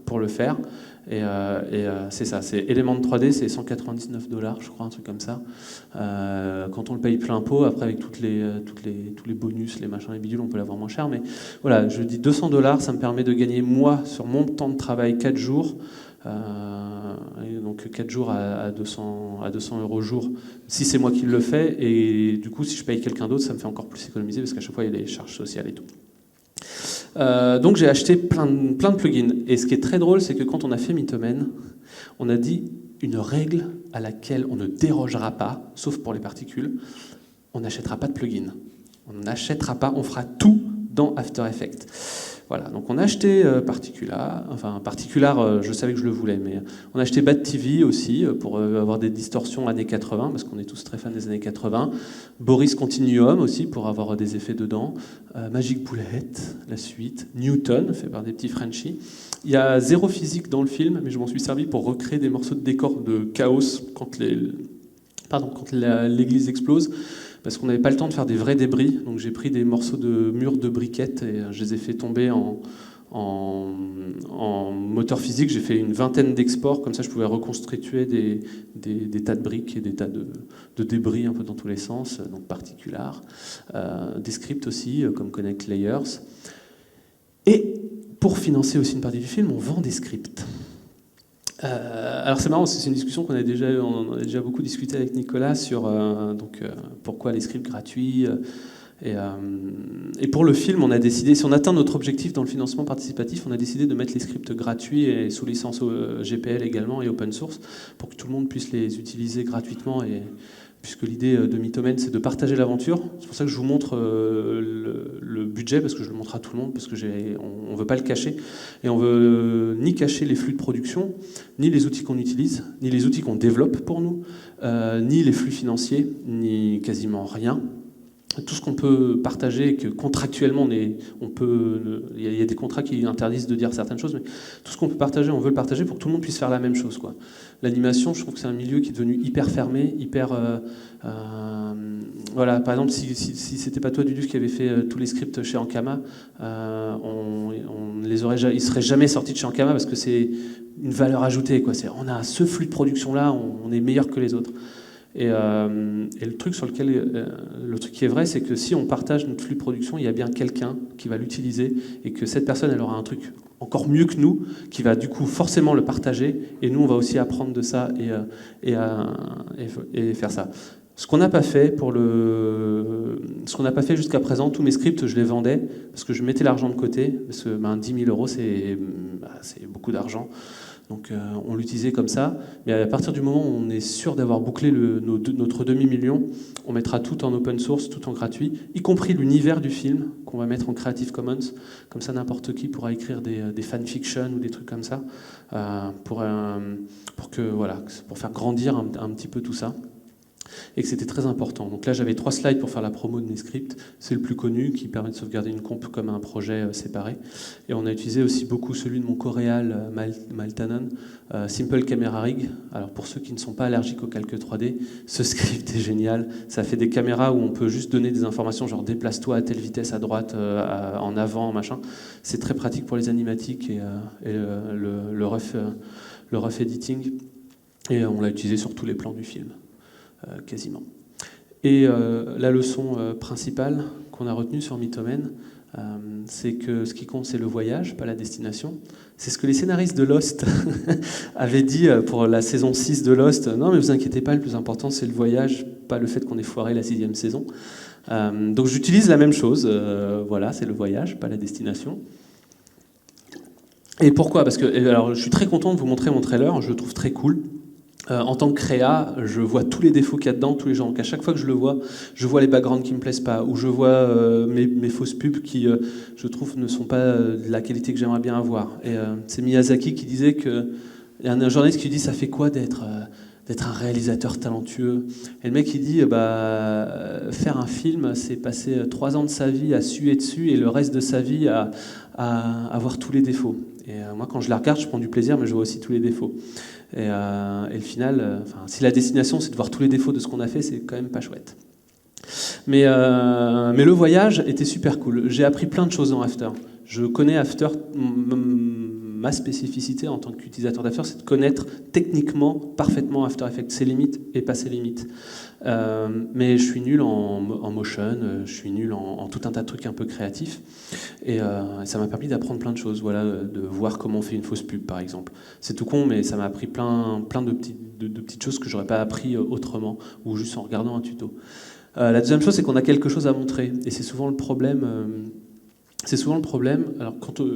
pour le faire. Et c'est ça, c'est Element 3D, c'est 199 $, je crois, un truc comme ça. Quand on le paye plein pot, après avec tous les bonus, les machins, les bidules, on peut l'avoir moins cher. Mais voilà, je dis 200 $, ça me permet de gagner, moi, sur mon temps de travail, 4 jours. Et donc 4 jours à 200 € jour, si c'est moi qui le fais. Et du coup, si je paye quelqu'un d'autre, ça me fait encore plus économiser, parce qu'à chaque fois, il y a des charges sociales et tout. Donc j'ai acheté plein de plugins. Et ce qui est très drôle, c'est que quand on a fait Mythomen, on a dit une règle à laquelle on ne dérogera pas, sauf pour les particules, on n'achètera pas de plugins. On n'achètera pas, on fera tout dans After Effects. Voilà, donc on a acheté Particular, je savais que je le voulais, mais on a acheté Bad TV aussi pour avoir des distorsions années 80, parce qu'on est tous très fans des années 80. Boris Continuum aussi pour avoir des effets dedans. Magic Bullet, la suite. Newton, fait par des petits Frenchies. Il y a 0 physique dans le film, mais je m'en suis servi pour recréer des morceaux de décor de chaos quand l'église explose. Parce qu'on n'avait pas le temps de faire des vrais débris, donc j'ai pris des morceaux de murs de briquettes et je les ai fait tomber en moteur physique. J'ai fait une 20aine d'exports, comme ça je pouvais reconstituer des tas de briques et des tas de débris un peu dans tous les sens, donc Particular. Des scripts aussi, comme Connect Layers. Et pour financer aussi une partie du film, on vend des scripts. Alors c'est marrant, c'est une discussion qu'on a déjà beaucoup discuté avec Nicolas sur pourquoi les scripts gratuits. Et pour le film, on a décidé, si on atteint notre objectif dans le financement participatif, on a décidé de mettre les scripts gratuits et sous licence GPL également et open source pour que tout le monde puisse les utiliser gratuitement. Et puisque l'idée de Mythomen, c'est de partager l'aventure. C'est pour ça que je vous montre le budget, parce que je le montre à tout le monde, parce que on ne veut pas le cacher. Et on veut ni cacher les flux de production, ni les outils qu'on utilise, ni les outils qu'on développe pour nous, ni les flux financiers, ni quasiment rien. tout ce qu'on peut partager, et que contractuellement il y a des contrats qui interdisent de dire certaines choses, mais tout ce qu'on peut partager, on veut le partager pour que tout le monde puisse faire la même chose, quoi. L'animation, je trouve que c'est un milieu qui est devenu hyper fermé, voilà, par exemple, si c'était pas toi, Dudus, qui avait fait tous les scripts chez Ankama, ils seraient jamais sortis de chez Ankama parce que c'est une valeur ajoutée, quoi. On a ce flux de production là, on est meilleur que les autres. Et le truc qui est vrai, c'est que si on partage notre flux de production, il y a bien quelqu'un qui va l'utiliser et que cette personne, elle aura un truc encore mieux que nous, qui va du coup forcément le partager, et nous, on va aussi apprendre de ça et faire ça. Ce qu'on n'a pas fait jusqu'à présent, tous mes scripts, je les vendais parce que je mettais l'argent de côté, parce que 10 000 €, c'est beaucoup d'argent. Donc on l'utilisait comme ça, mais à partir du moment où on est sûr d'avoir bouclé notre demi-million, on mettra tout en open source, tout en gratuit, y compris l'univers du film qu'on va mettre en Creative Commons. Comme ça, n'importe qui pourra écrire des fanfictions ou des trucs comme ça pour faire grandir un petit peu tout ça. Et que c'était très important. Donc là, j'avais 3 slides pour faire la promo de mes scripts. C'est le plus connu, qui permet de sauvegarder une comp comme un projet séparé. Et on a utilisé aussi beaucoup celui de mon coréal, Maltanon, Simple Camera Rig. Alors pour ceux qui ne sont pas allergiques au calque 3D, ce script est génial. Ça fait des caméras où on peut juste donner des informations, genre déplace-toi à telle vitesse à droite, en avant, machin. C'est très pratique pour les animatiques et le rough editing. Et on l'a utilisé sur tous les plans du film. Quasiment. Et la leçon principale qu'on a retenue sur Mythomène, c'est que ce qui compte, c'est le voyage, pas la destination. C'est ce que les scénaristes de Lost avaient dit pour la saison 6 de Lost. Non, mais vous inquiétez pas, le plus important, c'est le voyage, pas le fait qu'on ait foiré la 6e saison. Donc j'utilise la même chose. Voilà, c'est le voyage, pas la destination. Et pourquoi ? Parce que alors, je suis très content de vous montrer mon trailer, je le trouve très cool. En tant que créa, je vois tous les défauts qu'il y a dedans, tous les gens. À chaque fois que je le vois, je vois les backgrounds qui me plaisent pas, ou je vois mes fausses pubs qui, je trouve, ne sont pas de la qualité que j'aimerais bien avoir. Et c'est Miyazaki qui disait que, il y a un journaliste qui lui dit, ça fait quoi d'être un réalisateur talentueux ? Et le mec il dit, faire un film, c'est passer 3 ans de sa vie à suer dessus et le reste de sa vie à avoir tous les défauts. Et moi, quand je la regarde, je prends du plaisir, mais je vois aussi tous les défauts. Et le final, si la destination, c'est de voir tous les défauts de ce qu'on a fait, c'est quand même pas chouette. Mais le voyage était super cool. J'ai appris plein de choses dans After. Je connais After. Ma spécificité en tant qu'utilisateur d'After, c'est de connaître techniquement, parfaitement After Effects, ses limites et pas ses limites. Mais je suis nul en motion, je suis nul en tout un tas de trucs un peu créatifs. Et ça m'a permis d'apprendre plein de choses, voilà, de voir comment on fait une fausse pub, par exemple. C'est tout con, mais ça m'a appris plein de petites choses que j'aurais pas appris autrement, ou juste en regardant un tuto. La deuxième chose, c'est qu'on a quelque chose à montrer. Et c'est souvent le problème... Alors,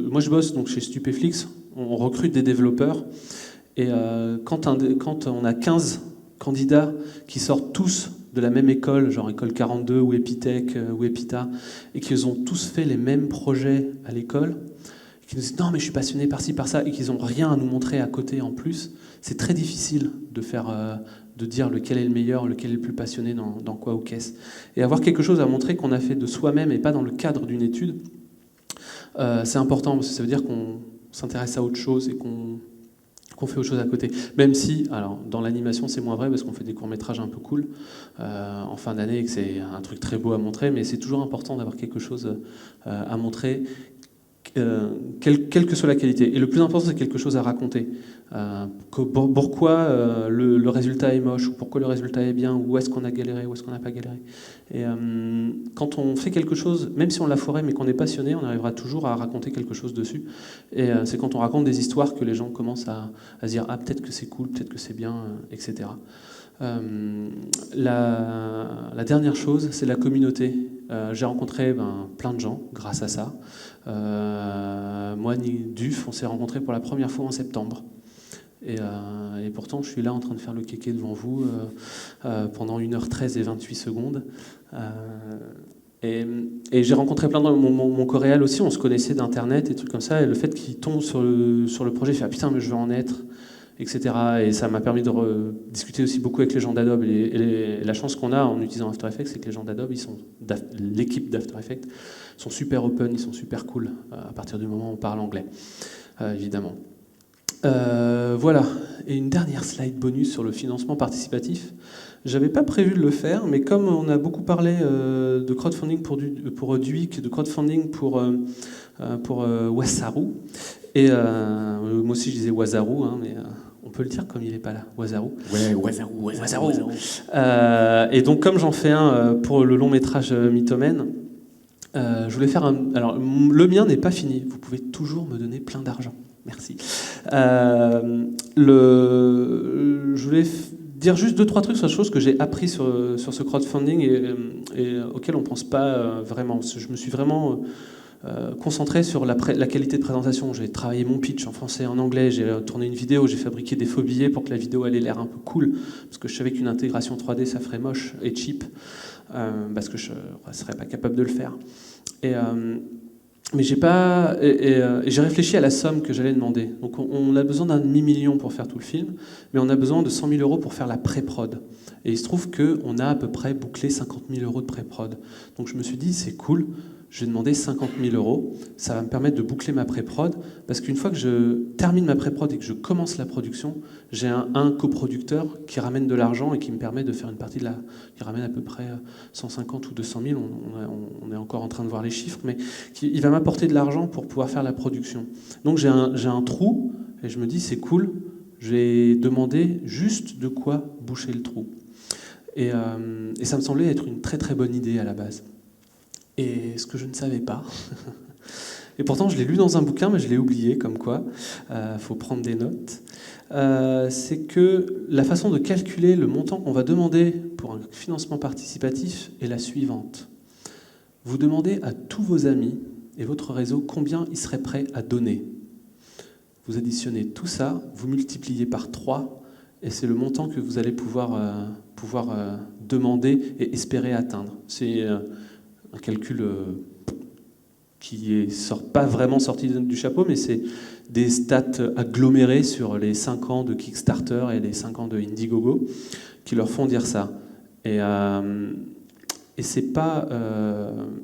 moi je bosse donc chez Stupéflix, on recrute des développeurs, et quand on a 15 candidats qui sortent tous de la même école, genre école 42 ou Epitech ou Epita, et qu'ils ont tous fait les mêmes projets à l'école, qui nous disent non mais je suis passionné par ci, par ça, et qu'ils n'ont rien à nous montrer à côté en plus, c'est très difficile de dire lequel est le meilleur, lequel est le plus passionné dans quoi ou qu'est-ce. Et avoir quelque chose à montrer qu'on a fait de soi-même et pas dans le cadre d'une étude, c'est important, parce que ça veut dire qu'on s'intéresse à autre chose et qu'on fait autre chose à côté. Même si, alors dans l'animation c'est moins vrai parce qu'on fait des courts-métrages un peu cool en fin d'année et que c'est un truc très beau à montrer, mais c'est toujours important d'avoir quelque chose à montrer, quelle que soit la qualité. Et le plus important, c'est quelque chose à raconter. Pourquoi le résultat est moche, ou pourquoi le résultat est bien, où est-ce qu'on a galéré, où est-ce qu'on n'a pas galéré. Et quand on fait quelque chose, même si on l'a foiré, mais qu'on est passionné, on arrivera toujours à raconter quelque chose dessus. Et c'est quand on raconte des histoires que les gens commencent à se dire « Ah, peut-être que c'est cool, peut-être que c'est bien, etc. » La dernière chose, c'est la communauté. J'ai rencontré plein de gens grâce à ça. Moi, Duf, on s'est rencontrés pour la première fois en septembre. Et pourtant, je suis là en train de faire le kéké devant vous pendant 1h13 et 28 secondes. Et j'ai rencontré plein de gens. Mon coréal aussi, on se connaissait d'internet et trucs comme ça. Et le fait qu'il tombe sur le projet, il fait « Ah putain, mais je veux en être ». etc. Et ça m'a permis de discuter aussi beaucoup avec les gens d'Adobe. Et la chance qu'on a en utilisant After Effects, c'est que les gens d'Adobe, l'équipe d'After Effects, sont super open, ils sont super cool à partir du moment où on parle anglais, évidemment. Voilà. Et une dernière slide bonus sur le financement participatif. J'avais pas prévu de le faire, mais comme on a beaucoup parlé de crowdfunding pour Duik, de crowdfunding pour Wasaru, et moi aussi je disais Wasaru, hein, mais on peut le dire comme il n'est pas là, Wasaru. Ouais, Wasaru. Et donc comme j'en fais un pour le long métrage Mythomène, je voulais faire un... Alors le mien n'est pas fini, vous pouvez toujours me donner plein d'argent, merci. Je voulais dire juste 2-3 trucs sur les choses que j'ai appris sur ce crowdfunding et auxquels on ne pense pas vraiment. Je me suis vraiment concentré sur la qualité de présentation. J'ai travaillé mon pitch en français et en anglais, j'ai tourné une vidéo, j'ai fabriqué des faux billets pour que la vidéo ait l'air un peu cool, parce que je savais qu'une intégration 3D, ça ferait moche et cheap, parce que je ne serais pas capable de le faire. Mais j'ai réfléchi à la somme que j'allais demander. Donc on a besoin d'un demi-million pour faire tout le film, mais on a besoin de 100 000 € pour faire la pré-prod. Et il se trouve qu'on a à peu près bouclé 50 000 € de pré-prod. Donc je me suis dit, c'est cool, je vais demander 50 000 €, ça va me permettre de boucler ma pré-prod, parce qu'une fois que je termine ma pré-prod et que je commence la production, j'ai un coproducteur qui ramène de l'argent et qui me permet de faire une partie qui ramène à peu près 150 ou 200 000, on est encore en train de voir les chiffres, mais il va m'apporter de l'argent pour pouvoir faire la production. Donc j'ai un trou, et je me dis, c'est cool, je vais demander juste de quoi boucher le trou. Et ça me semblait être une très très bonne idée à la base. Et ce que je ne savais pas, et pourtant je l'ai lu dans un bouquin, mais je l'ai oublié, comme quoi, faut prendre des notes, c'est que la façon de calculer le montant qu'on va demander pour un financement participatif est la suivante. Vous demandez à tous vos amis et votre réseau combien ils seraient prêts à donner. Vous additionnez tout ça, vous multipliez par 3, et c'est le montant que vous allez pouvoir demander et espérer atteindre. C'est un calcul qui ne sort pas vraiment sorti du chapeau, mais c'est des stats agglomérées sur les 5 ans de Kickstarter et les 5 ans de Indiegogo qui leur font dire ça. Et c'est pas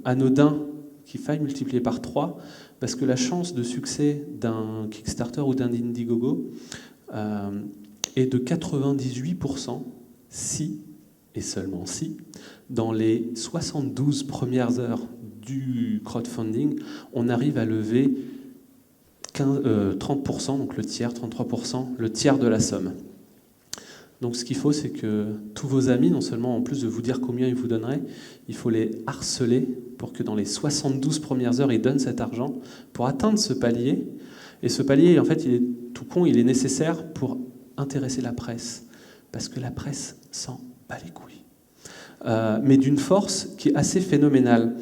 anodin qu'il faille multiplier par 3, parce que la chance de succès d'un Kickstarter ou d'un Indiegogo est de 98% si, et seulement si, dans les 72 premières heures du crowdfunding, on arrive à lever 30%, donc le tiers, 33%, le tiers de la somme. Donc ce qu'il faut, c'est que tous vos amis, non seulement en plus de vous dire combien ils vous donneraient, il faut les harceler pour que dans les 72 premières heures, ils donnent cet argent pour atteindre ce palier. Et ce palier, en fait, il est tout con, il est nécessaire pour intéresser la presse, parce que la presse s'en bat les couilles. Mais d'une force qui est assez phénoménale.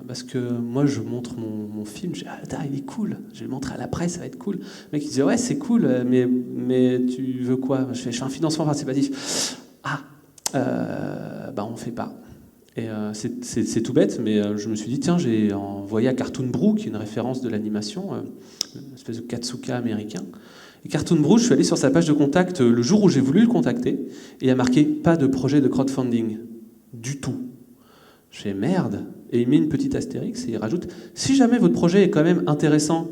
Parce que moi, je montre mon film, je dis « Ah, il est cool, je vais le montrer à la presse, ça va être cool ». Le mec, il dit « Ouais, c'est cool, mais tu veux quoi ?» Je fais un financement participatif. « Ah, on ne fait pas ». Et c'est tout bête, mais je me suis dit « Tiens, j'ai envoyé à Cartoon Brew, qui est une référence de l'animation, une espèce de Katsuka américain. Et Cartoon Brew, je suis allé sur sa page de contact le jour où j'ai voulu le contacter, et il a marqué « Pas de projet de crowdfunding, du tout ». Je fais merde, et il met une petite astérix et il rajoute « Si jamais votre projet est quand même intéressant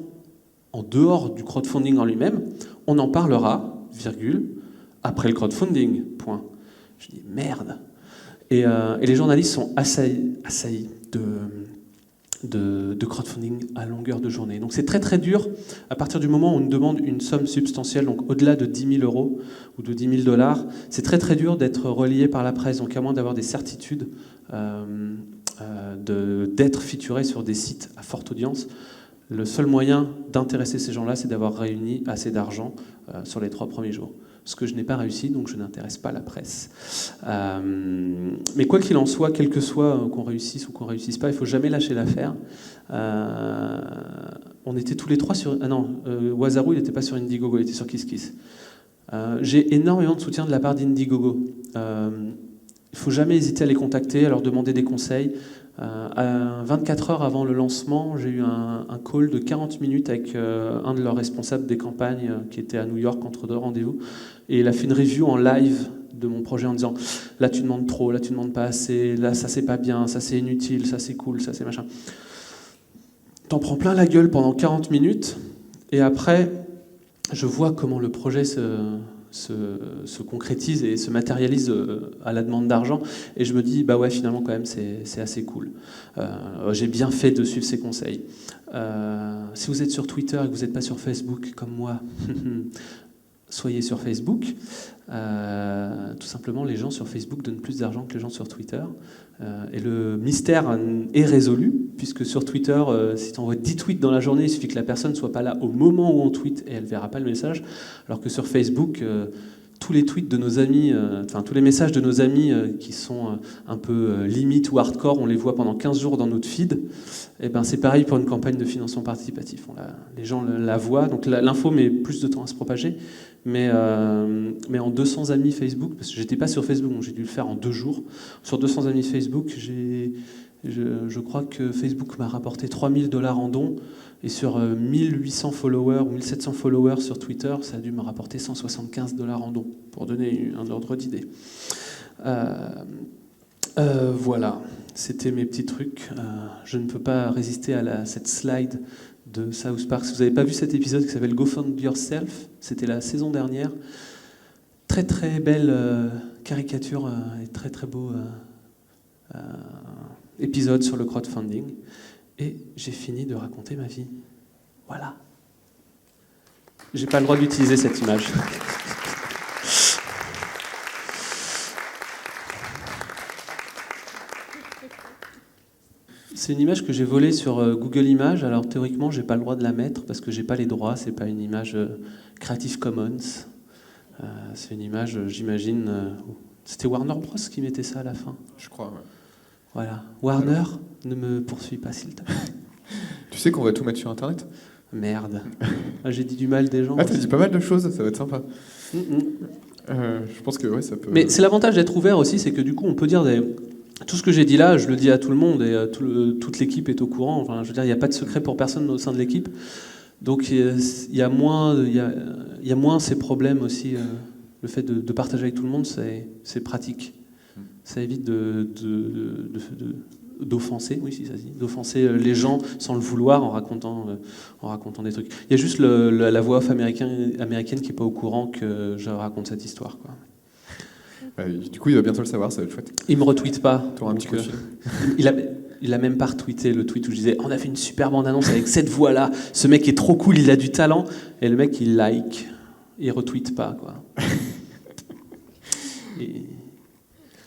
en dehors du crowdfunding en lui-même, on en parlera, virgule, après le crowdfunding, point. » Je dis « Merde !» Et les journalistes sont assaillis de crowdfunding à longueur de journée. Donc c'est très très dur à partir du moment où on demande une somme substantielle, donc au-delà de 10 000 € ou de 10 000 $, c'est très très dur d'être relié par la presse, donc à moins d'avoir des certitudes d'être featuré sur des sites à forte audience. Le seul moyen d'intéresser ces gens-là, c'est d'avoir réuni assez d'argent sur les 3 premiers jours. Ce que je n'ai pas réussi, donc je n'intéresse pas la presse. Mais quoi qu'il en soit, quel que soit qu'on réussisse ou qu'on ne réussisse pas, il ne faut jamais lâcher l'affaire. On était tous les 3 sur... Ah non, Wasaru, il n'était pas sur Indiegogo, il était sur KissKiss. J'ai énormément de soutien de la part d'Indiegogo. Il ne faut jamais hésiter à les contacter, à leur demander des conseils. À 24 heures avant le lancement, j'ai eu un call de 40 minutes avec un de leurs responsables des campagnes qui était à New York entre 2 rendez-vous. Et il a fait une review en live de mon projet en disant « Là, tu demandes trop, là, tu demandes pas assez, là, ça, c'est pas bien, ça, c'est inutile, ça, c'est cool, ça, c'est machin. » T'en prends plein la gueule pendant 40 minutes, et après, je vois comment le projet se concrétise et se matérialise à la demande d'argent, et je me dis bah ouais, finalement quand même c'est assez cool. J'ai bien fait de suivre ses conseils. Si vous êtes sur Twitter et que vous n'êtes pas sur Facebook comme moi, soyez sur Facebook. Tout simplement, les gens sur Facebook donnent plus d'argent que les gens sur Twitter. Et le mystère est résolu, puisque sur Twitter, si tu envoies 10 tweets dans la journée, il suffit que la personne ne soit pas là au moment où on tweet et elle ne verra pas le message. Alors que sur Facebook, tous les tweets de nos amis, tous les messages de nos amis qui sont un peu limite ou hardcore, on les voit pendant 15 jours dans notre feed. Et ben, c'est pareil pour une campagne de financement participatif. Les gens la voient, donc l'info met plus de temps à se propager. Mais en 200 amis Facebook, parce que j'étais pas sur Facebook, donc j'ai dû le faire en 2 jours. Sur 200 amis Facebook, je crois que Facebook m'a rapporté $3 000 en dons, et sur 1800 followers ou 1700 followers sur Twitter, ça a dû me rapporter $175 en dons, pour donner un ordre d'idée. Voilà, c'était mes petits trucs. Je ne peux pas résister à cette slide de South Park. Si vous n'avez pas vu cet épisode qui s'appelle Go Fund Yourself, c'était la saison dernière. Très très belle caricature et très très beau épisode sur le crowdfunding. Et j'ai fini de raconter ma vie. Voilà. J'ai pas le droit d'utiliser cette image. C'est une image que j'ai volée sur Google Images. Alors théoriquement, j'ai pas le droit de la mettre parce que j'ai pas les droits. C'est pas une image Creative Commons. C'est une image, j'imagine. C'était Warner Bros qui mettait ça à la fin. Je crois, ouais. Voilà. Warner, ne me poursuis pas s'il te plaît. Tu sais qu'on va tout mettre sur Internet ? Merde. J'ai dit du mal des gens. Ah, t'as dit pas mal de choses, ça va être sympa. Je pense que ouais, ça peut... Mais c'est l'avantage d'être ouvert aussi, c'est que du coup, on peut dire tout ce que j'ai dit là, je le dis à tout le monde et toute l'équipe est au courant. Enfin, je veux dire, il n'y a pas de secret pour personne au sein de l'équipe. Donc il y a moins ces problèmes aussi. Le fait de partager avec tout le monde, c'est pratique. Ça évite d'offenser, oui, si ça se dit, d'offenser les gens sans le vouloir en racontant des trucs. Il y a juste la voix off américaine qui n'est pas au courant que je raconte cette histoire, quoi. Du coup, il va bientôt le savoir, ça va être chouette. Il me retweete pas. T'auras un petit coup de fil. Il a même pas retweeté le tweet où je disais on a fait une super bande-annonce avec cette voix-là, ce mec est trop cool, il a du talent, et le mec il like, il retweet pas, quoi. Et...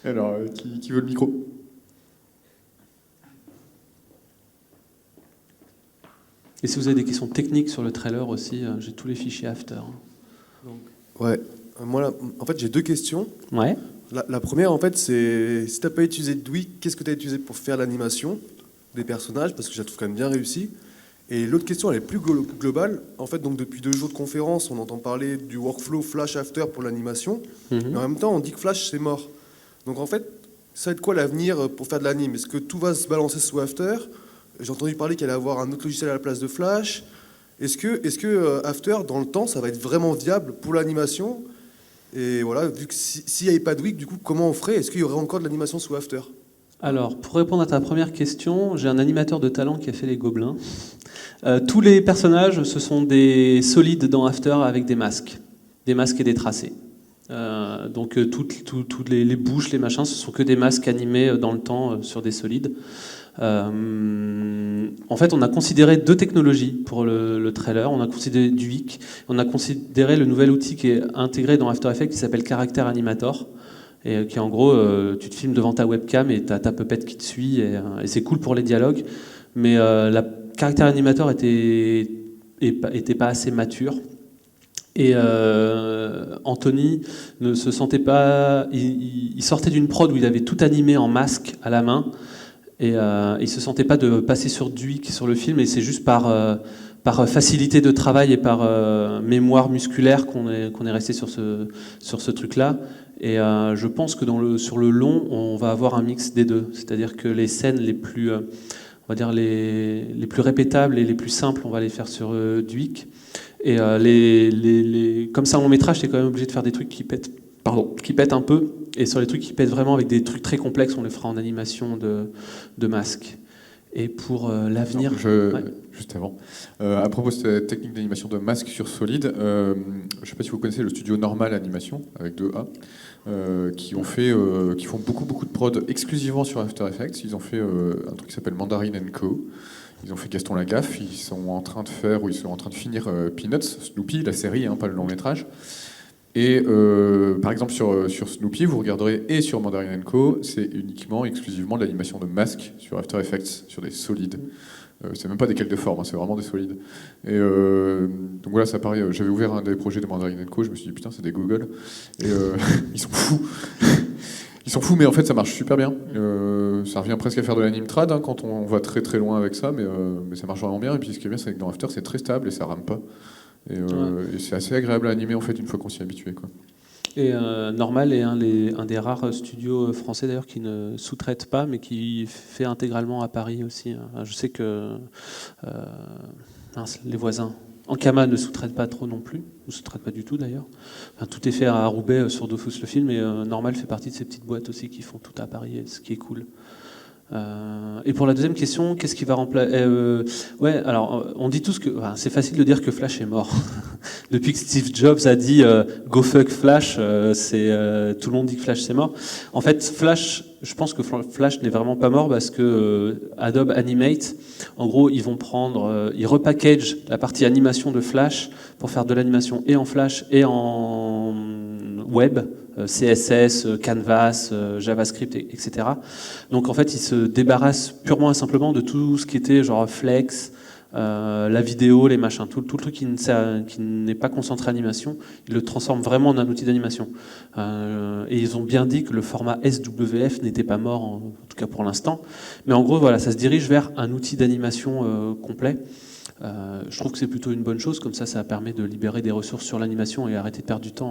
Alors, qui veut le micro ? Et si vous avez des questions techniques sur le trailer aussi, j'ai tous les fichiers after. Donc, ouais, moi là, en fait j'ai 2 questions. Ouais. La première en fait c'est si t'as pas utilisé Dwee, qu'est-ce que t'as utilisé pour faire l'animation des personnages, parce que je la trouve quand même bien réussie. Et l'autre question elle est plus globale. En fait donc depuis 2 jours de conférence on entend parler du workflow Flash After pour l'animation, mais en même temps on dit que Flash c'est mort. Donc en fait ça va être quoi l'avenir pour faire de l'anime ? Est-ce que tout va se balancer sous After ? J'ai entendu parler qu'il allait avoir un autre logiciel à la place de Flash. Est-ce que After, dans le temps, ça va être vraiment viable pour l'animation ? Et voilà, vu que s'il n'y avait pas de Dwee, du coup, comment on ferait ? Est-ce qu'il y aurait encore de l'animation sous After ? Alors, pour répondre à ta première question, j'ai un animateur de talent qui a fait les Gobelins. Tous les personnages, ce sont des solides dans After avec des masques et des tracés. Donc toutes les bouches, les machins, ce sont que des masques animés dans le temps sur des solides. En fait, on a considéré 2 technologies pour le trailer. On a considéré Dwee, on a considéré le nouvel outil qui est intégré dans After Effects qui s'appelle Character Animator, et qui en gros, tu te filmes devant ta webcam et t'as ta puppet qui te suit, et c'est cool pour les dialogues. Mais la Character Animator était pas assez mature. Et Anthony ne se sentait pas... Il sortait d'une prod où il avait tout animé en masque à la main. Et il se sentait pas de passer sur Dwee sur le film, et c'est juste par facilité de travail et par mémoire musculaire qu'on est resté sur ce truc-là. Et je pense que sur le long, on va avoir un mix des deux. C'est-à-dire que les scènes les plus, on va dire les plus répétables et les plus simples, on va les faire sur Duik. Et comme c'est un long métrage, t'es quand même obligé de faire des trucs qui pètent un peu. Et sur les trucs qui pètent vraiment avec des trucs très complexes, on les fera en animation de masque. Et pour l'avenir... Juste avant. À propos de cette technique d'animation de masque sur solide, je ne sais pas si vous connaissez le studio Normal Animation, avec 2A, qui font beaucoup de prod exclusivement sur After Effects. Ils ont fait un truc qui s'appelle Mandarin & Co. Ils ont fait Gaston Lagaffe. Ils sont en train de finir Peanuts, Snoopy, la série, pas le long métrage. Et par exemple sur Snoopy, vous regarderez, et sur Mandarin & Co, c'est uniquement, exclusivement de l'animation de masques sur After Effects, sur des solides. C'est même pas des calques de forme, c'est vraiment des solides. Et donc voilà, ça paraît. J'avais ouvert un des projets de Mandarin & Co, je me suis dit putain, c'est des Google. Et ils sont fous. Ils sont fous, mais en fait ça marche super bien. Ça revient presque à faire de l'anime trad quand on va très très loin avec ça, mais ça marche vraiment bien. Et puis ce qui est bien, c'est que dans After, c'est très stable et ça rame pas. Et c'est assez agréable à animer en fait une fois qu'on s'y est habitué, quoi. Et Normal est un des rares studios français d'ailleurs qui ne sous-traite pas, mais qui fait intégralement à Paris aussi. Je sais que les voisins Ankama ne sous-traite pas trop non plus, ne sous-traite pas du tout d'ailleurs. Enfin, tout est fait à Roubaix sur Dofus le film, et Normal fait partie de ces petites boîtes aussi qui font tout à Paris, ce qui est cool. Et pour la deuxième question, qu'est-ce qui va remplacer ouais, alors on dit tous que c'est facile de dire que Flash est mort. Depuis que Steve Jobs a dit go fuck Flash, tout le monde dit que Flash c'est mort. En fait, Flash, je pense que Flash n'est vraiment pas mort parce que Adobe Animate, en gros, ils repackagent la partie animation de Flash pour faire de l'animation et en Flash et en web. CSS, Canvas, JavaScript, etc. Donc en fait, ils se débarrassent purement et simplement de tout ce qui était genre Flex, la vidéo, les machins, tout le truc qui n'est pas concentré animation, ils le transforment vraiment en un outil d'animation. Et ils ont bien dit que le format SWF n'était pas mort, en tout cas pour l'instant. Mais en gros, voilà, ça se dirige vers un outil d'animation complet. Je trouve que c'est plutôt une bonne chose, comme ça permet de libérer des ressources sur l'animation et arrêter de perdre du temps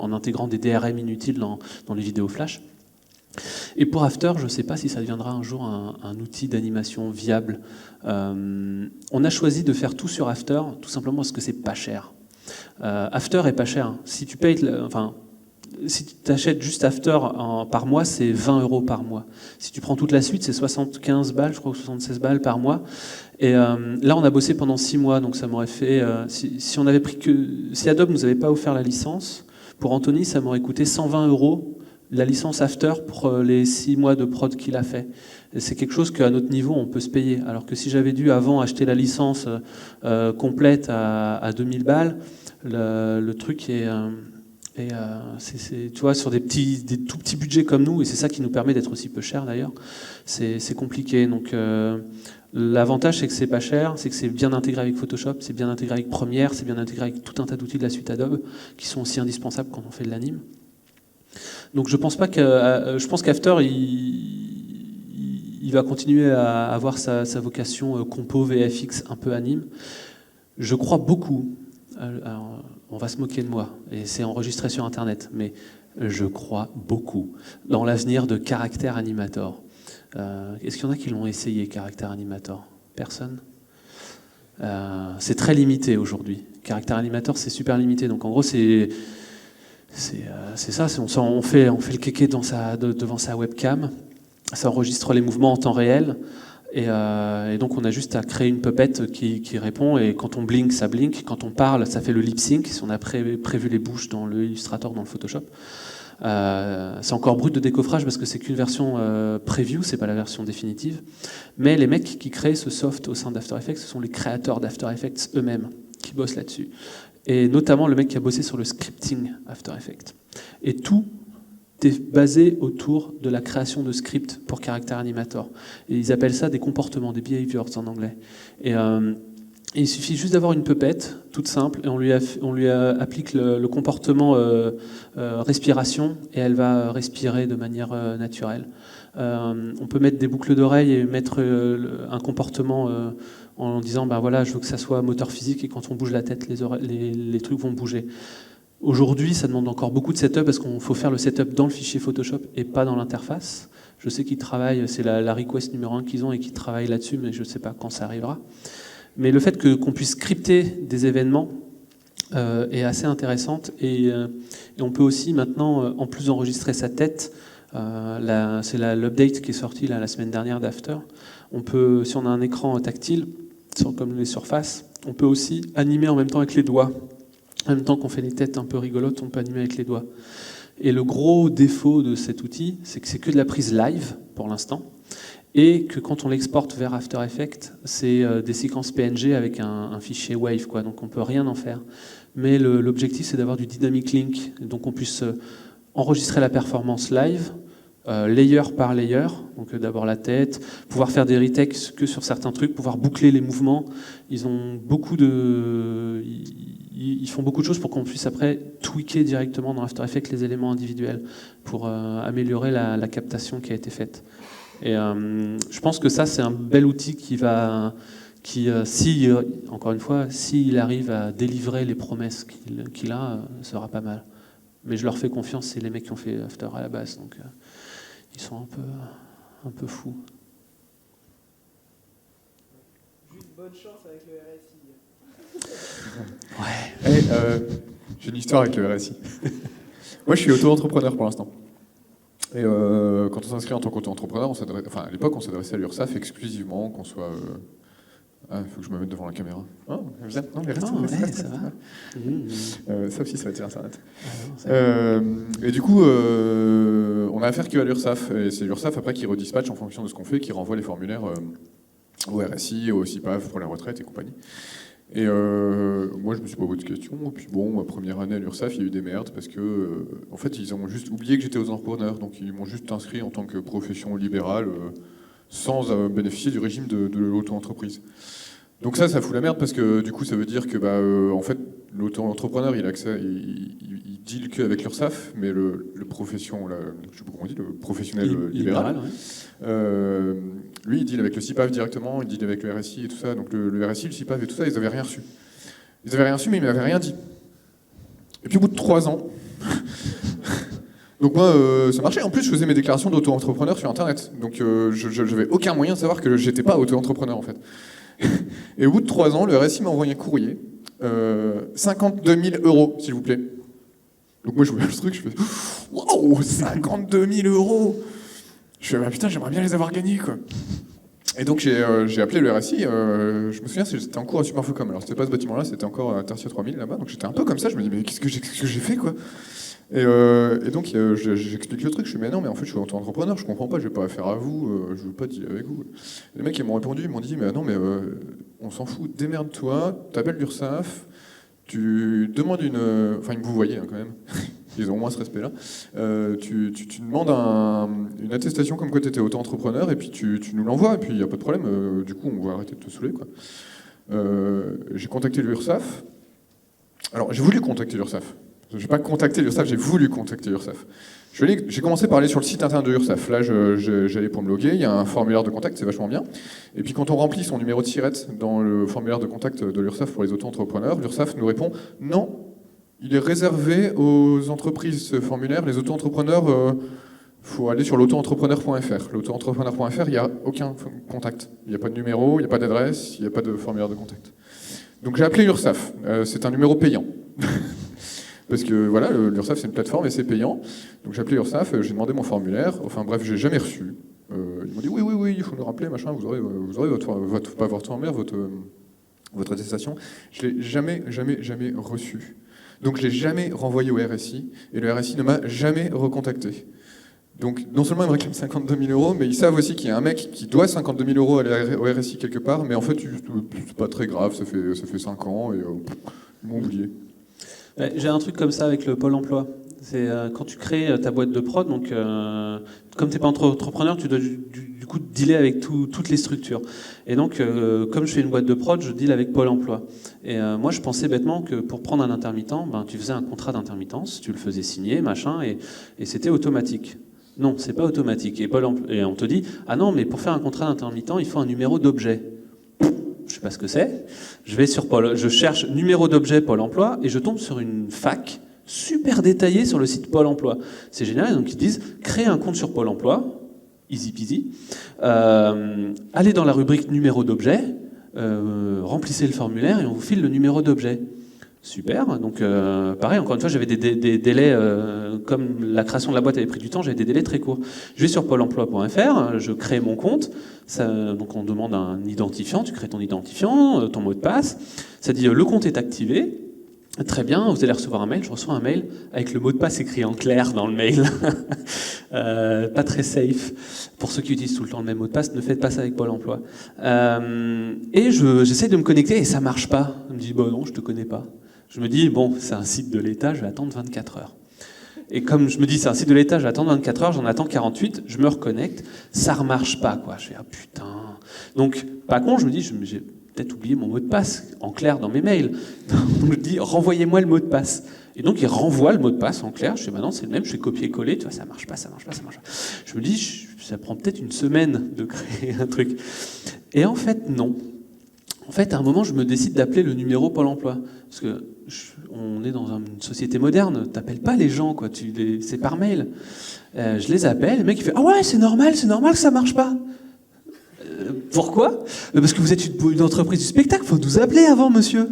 en intégrant des DRM inutiles dans les vidéos Flash. Et pour After, je ne sais pas si ça deviendra un jour un outil d'animation viable. On a choisi de faire tout sur After, tout simplement parce que c'est pas cher. After est pas cher. Si tu payes, si tu achètes juste After par mois, c'est 20 € par mois. Si tu prends toute la suite, c'est 75 balles, je crois, ou 76 balles par mois. Et là, on a bossé pendant 6 mois, donc ça m'aurait fait... si Adobe nous avait pas offert la licence, pour Anthony, ça m'aurait coûté 120 € la licence After pour les 6 mois de prod qu'il a fait. Et c'est quelque chose qu'à notre niveau, on peut se payer. Alors que si j'avais dû avant acheter la licence complète à 2000 balles, le truc est... tu vois, sur des tout petits budgets comme nous, et c'est ça qui nous permet d'être aussi peu cher d'ailleurs, c'est compliqué. Donc l'avantage, c'est que c'est pas cher, c'est que c'est bien intégré avec Photoshop, c'est bien intégré avec Premiere, c'est bien intégré avec tout un tas d'outils de la suite Adobe qui sont aussi indispensables quand on fait de l'anime. Donc je pense qu'After il va continuer à avoir sa vocation compo VFX un peu anime. Je crois beaucoup. Alors, on va se moquer de moi, et c'est enregistré sur Internet, mais je crois beaucoup dans l'avenir de Character Animator. Est-ce qu'il y en a qui l'ont essayé, Character Animator? Personne? C'est très limité aujourd'hui. Character Animator, c'est super limité. Donc en gros, c'est ça. On fait le kéké devant sa webcam. Ça enregistre les mouvements en temps réel. Et donc on a juste à créer une puppet qui répond, et quand on blink, ça blink, quand on parle, ça fait le lip sync, si on a prévu les bouches dans le Illustrator, dans le Photoshop. C'est encore brut de décoffrage parce que c'est qu'une version preview, c'est pas la version définitive. Mais les mecs qui créent ce soft au sein d'After Effects, ce sont les créateurs d'After Effects eux-mêmes qui bossent là-dessus. Et notamment le mec qui a bossé sur le scripting After Effects. Et tout est basé autour de la création de scripts pour Character Animator. Et ils appellent ça des comportements, des behaviors en anglais. Et il suffit juste d'avoir une puppet toute simple, et on lui applique le comportement respiration, et elle va respirer de manière naturelle. On peut mettre des boucles d'oreilles et mettre un comportement en disant voilà, je veux que ça soit moteur physique, et quand on bouge la tête, les trucs vont bouger. Aujourd'hui, ça demande encore beaucoup de setup parce qu'il faut faire le setup dans le fichier Photoshop et pas dans l'interface. Je sais qu'ils travaillent, c'est la request numéro 1 qu'ils ont et qu'ils travaillent là-dessus, mais je ne sais pas quand ça arrivera. Mais le fait qu'on puisse scripter des événements est assez intéressante et on peut aussi maintenant, en plus d'enregistrer sa tête, c'est l'update qui est sorti la semaine dernière d'After. On peut, si on a un écran tactile, comme les surfaces, on peut aussi animer en même temps avec les doigts. En même temps qu'on fait des têtes un peu rigolotes, on peut animer avec les doigts. Et le gros défaut de cet outil, c'est que c'est que de la prise live pour l'instant, et que quand on l'exporte vers After Effects, c'est des séquences PNG avec un fichier WAV, quoi, donc on peut rien en faire. Mais l'objectif, c'est d'avoir du dynamic link, donc on puisse enregistrer la performance live, layer par layer, donc d'abord la tête, pouvoir faire des retakes que sur certains trucs, pouvoir boucler les mouvements. Ils font beaucoup de choses pour qu'on puisse après tweaker directement dans After Effects les éléments individuels pour améliorer la captation qui a été faite. Et je pense que ça, c'est un bel outil encore une fois, s'il arrive à délivrer les promesses qu'il a, sera pas mal. Mais je leur fais confiance, c'est les mecs qui ont fait After à la base, donc ils sont un peu fous. Juste bonne chance avec le RSI. Ouais. J'ai une histoire avec le RSI. Moi, je suis auto-entrepreneur pour l'instant. Et quand on s'inscrit en tant qu'auto-entrepreneur, à l'époque, on s'adressait à l'URSSAF exclusivement, qu'on soit... il faut que je me mette devant la caméra. Non, mais reste, ça va. Ça aussi, ça va être sur Internet. Et du coup, on a affaire qu'à l'URSSAF. Et c'est l'URSSAF, après, qui redispatche en fonction de ce qu'on fait, qui renvoie les formulaires au RSI, au CIPAV pour la retraite et compagnie. Et moi, je me suis pas posé de questions. Et puis bon, ma première année à l'URSSAF, il y a eu des merdes parce que, en fait, ils ont juste oublié que j'étais auto-entrepreneur. Donc, ils m'ont juste inscrit en tant que profession libérale sans bénéficier du régime de l'auto-entreprise. Donc ça fout la merde parce que du coup, ça veut dire que, en fait, l'auto-entrepreneur, il deal qu'avec l'URSSAF, mais le professionnel libéral. Ouais. Lui, il deal avec le CIPAV directement, il deal avec le RSI et tout ça. Donc le RSI, le CIPAV et tout ça, ils n'avaient rien reçu. Ils avaient rien reçu, mais ils ne m'avaient rien dit. Et puis au bout de 3 ans, donc moi, ça marchait. En plus, je faisais mes déclarations d'auto-entrepreneur sur Internet. Donc je n'avais aucun moyen de savoir que je n'étais pas auto-entrepreneur, en fait. Et au bout de 3 ans, le RSI m'a envoyé un courrier. 52 000 €, s'il vous plaît. Donc moi, je voulais le truc, je fais « Wow, 52 000 €! » Je fais « Putain, j'aimerais bien les avoir gagnés, quoi. » Et donc j'ai appelé le RSI, je me souviens, c'était en cours à Superfocom. Alors c'était pas ce bâtiment-là, c'était encore à Tertiaire 3000 là-bas. Donc j'étais un peu comme ça, je me dis « Mais qu'est-ce que j'ai fait, quoi ?» Et donc j'explique le truc, je suis mais non mais en fait je suis auto-entrepreneur, je comprends pas, j'ai pas affaire à vous, je veux pas dealer avec vous. Les mecs ils m'ont répondu, ils m'ont dit mais non mais on s'en fout, démerde-toi, t'appelles l'URSSAF, tu demandes enfin ils me vous voyez quand même, ils ont au moins ce respect là, tu demandes une attestation comme quoi t'étais auto-entrepreneur et puis tu nous l'envoies et puis il y a pas de problème, du coup on va arrêter de te saouler quoi. J'ai contacté l'URSSAF, alors j'ai voulu contacter l'URSSAF. Je n'ai pas contacté l'URSSAF, j'ai voulu contacter l'URSSAF. J'ai commencé par aller sur le site internet de l'URSSAF. Là, j'allais pour me loguer, il y a un formulaire de contact, c'est vachement bien. Et puis quand on remplit son numéro de SIRET dans le formulaire de contact de l'URSSAF pour les auto-entrepreneurs, l'URSSAF nous répond « Non, il est réservé aux entreprises, ce formulaire, les auto-entrepreneurs, faut aller sur l'auto-entrepreneur.fr. L'auto-entrepreneur.fr, il n'y a aucun contact. Il n'y a pas de numéro, il n'y a pas d'adresse, il n'y a pas de formulaire de contact. Donc j'ai appelé l'URSSAF, c'est un numéro payant. Parce que voilà, l'URSSAF c'est une plateforme et c'est payant. Donc j'ai appelé l'URSSAF, j'ai demandé mon formulaire, enfin bref, j'ai jamais reçu. Ils m'ont dit oui, il faut nous rappeler, machin, vous aurez votre formulaire, votre attestation. Je l'ai jamais reçu. Donc je l'ai jamais renvoyé au RSI, et le RSI ne m'a jamais recontacté. Donc non seulement ils me réclament 52 000 €, mais ils savent aussi qu'il y a un mec qui doit 52 000 € au RSI quelque part, mais en fait c'est pas très grave, ça fait 5 ans, et ils m'ont oublié. J'ai un truc comme ça avec le Pôle emploi. C'est quand tu crées ta boîte de prod, donc comme tu n'es pas entrepreneur, tu dois du coup dealer avec toutes les structures. Et donc, comme je fais une boîte de prod, je deal avec Pôle emploi. Et moi, je pensais bêtement que pour prendre un intermittent, tu faisais un contrat d'intermittence, tu le faisais signer, machin, et c'était automatique. Non, c'est pas automatique. Et on te dit, ah non, mais pour faire un contrat d'intermittent, il faut un numéro d'objet. Je sais pas ce que c'est. Je vais sur je cherche numéro d'objet Pôle emploi et je tombe sur une fac super détaillé sur le site Pôle emploi. C'est génial, donc ils disent créez un compte sur Pôle emploi, easy peasy, allez dans la rubrique numéro d'objet, remplissez le formulaire et on vous file le numéro d'objet. Super, donc pareil, encore une fois, j'avais des délais, comme la création de la boîte avait pris du temps, j'avais des délais très courts. Je vais sur pôle emploi.fr, je crée mon compte, donc on demande un identifiant, tu crées ton identifiant, ton mot de passe, ça dit le compte est activé, très bien, vous allez recevoir un mail, je reçois un mail avec le mot de passe écrit en clair dans le mail, pas très safe. Pour ceux qui utilisent tout le temps le même mot de passe, ne faites pas ça avec Pôle emploi. Et j'essaie de me connecter et ça marche pas. On me dit, bon non, je te connais pas. Je me dis, bon, c'est un site de l'État, je vais attendre 24 heures. Et comme je me dis, c'est un site de l'État, je vais attendre 24 heures, j'en attends 48, je me reconnecte, ça ne remarche pas, quoi. Je fais, ah putain. Donc, pas con, je me dis, j'ai peut-être oublié mon mot de passe, en clair, dans mes mails. Donc, je dis, renvoyez-moi le mot de passe. Et donc, il renvoie le mot de passe en clair. Je fais, maintenant, c'est le même, je fais copier-coller, tu vois, ça marche pas. Je me dis, ça prend peut-être une semaine de créer un truc. Et en fait, non. En fait, à un moment, je me décide d'appeler le numéro Pôle emploi. Parce que on est dans une société moderne, t'appelles pas les gens, quoi. C'est par mail. Je les appelle, le mec il fait « Ah ouais, c'est normal que ça marche pas !» Pourquoi ? Parce que vous êtes une entreprise du spectacle, faut nous appeler avant, monsieur.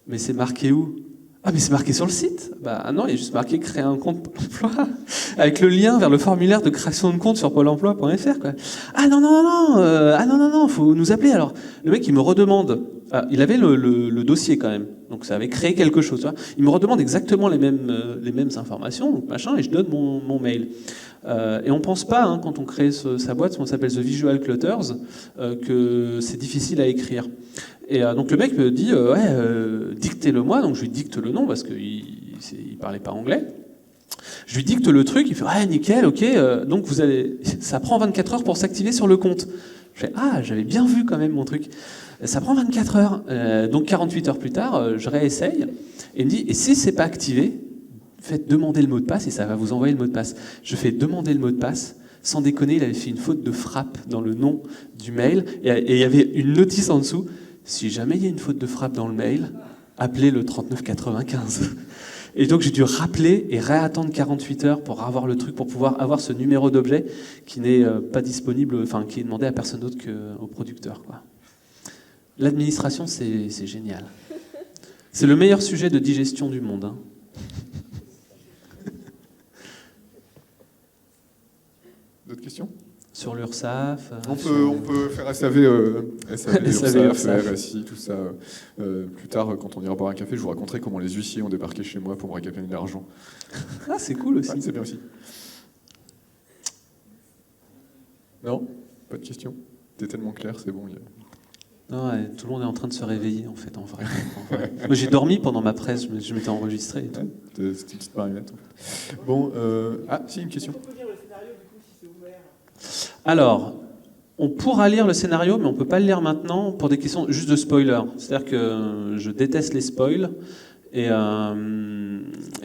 Mais c'est marqué où ? Ah mais c'est marqué sur le site. Bah non, il y a juste marqué créer un compte Pôle emploi avec le lien vers le formulaire de création de compte sur pôle emploi.fr, quoi. Ah non, faut nous appeler. Alors le mec il me redemande, il avait le dossier quand même, donc ça avait créé quelque chose. Tu vois. Il me redemande exactement les mêmes informations, donc machin, et je donne mon mail. Et on pense pas, hein, quand on crée sa boîte, on s'appelle The Visual Clutters, que c'est difficile à écrire. Et donc le mec me dit dictez-le-moi, donc je lui dicte le nom parce qu'il parlait pas anglais. Je lui dicte le truc, il fait ouais nickel, ok, donc ça prend 24 heures pour s'activer sur le compte. Je fais j'avais bien vu quand même mon truc. Ça prend 24 heures, donc 48 heures plus tard, je réessaye et il me dit et si c'est pas activé, faites demander le mot de passe et ça va vous envoyer le mot de passe. Je fais demander le mot de passe. Sans déconner, il avait fait une faute de frappe dans le nom du mail et il y avait une notice en dessous. Si jamais il y a une faute de frappe dans le mail, appelez le 3995. Et donc j'ai dû rappeler et réattendre 48 heures pour avoir le truc, pour pouvoir avoir ce numéro d'objet qui n'est pas disponible, enfin qui est demandé à personne d'autre qu'au producteur, quoi. L'administration, c'est génial. C'est le meilleur sujet de digestion du monde, hein. D'autres questions ? Sur l'URSSAF. On peut faire SAV, URSSAF, RSI, tout ça. Plus tard, quand on ira boire un café, je vous raconterai comment les huissiers ont débarqué chez moi pour me récupérer de l'argent. Ah, c'est cool aussi. Ouais, c'est bien aussi. Non ? Pas de questions ? T'es tellement clair, c'est bon. Non, ouais, tout le monde est en train de se réveiller, en fait, en vrai. Moi, j'ai dormi pendant ma presse, je m'étais enregistré et tout. Ouais, c'était une petite marionnette. En fait. Bon, si, une question. On peut lire le scénario du coup si c'est ouvert. Alors, on pourra lire le scénario, mais on ne peut pas le lire maintenant pour des questions juste de spoiler. C'est-à-dire que je déteste les spoils. Et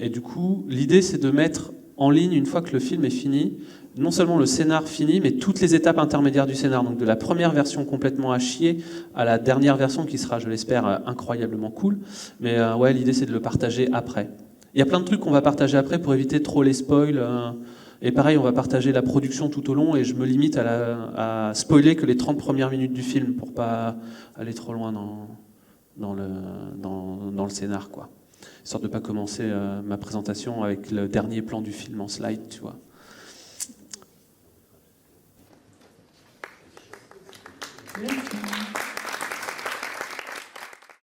du coup, l'idée, c'est de mettre en ligne, une fois que le film est fini, non seulement le scénar fini, mais toutes les étapes intermédiaires du scénar. Donc de la première version complètement à chier à la dernière version qui sera, je l'espère, incroyablement cool. Mais ouais, l'idée, c'est de le partager après. Il y a plein de trucs qu'on va partager après pour éviter trop les spoils. Et pareil, on va partager la production tout au long et je me limite à spoiler que les 30 premières minutes du film pour pas aller trop loin dans le scénar, quoi. Histoire de pas commencer ma présentation avec le dernier plan du film en slide, tu vois.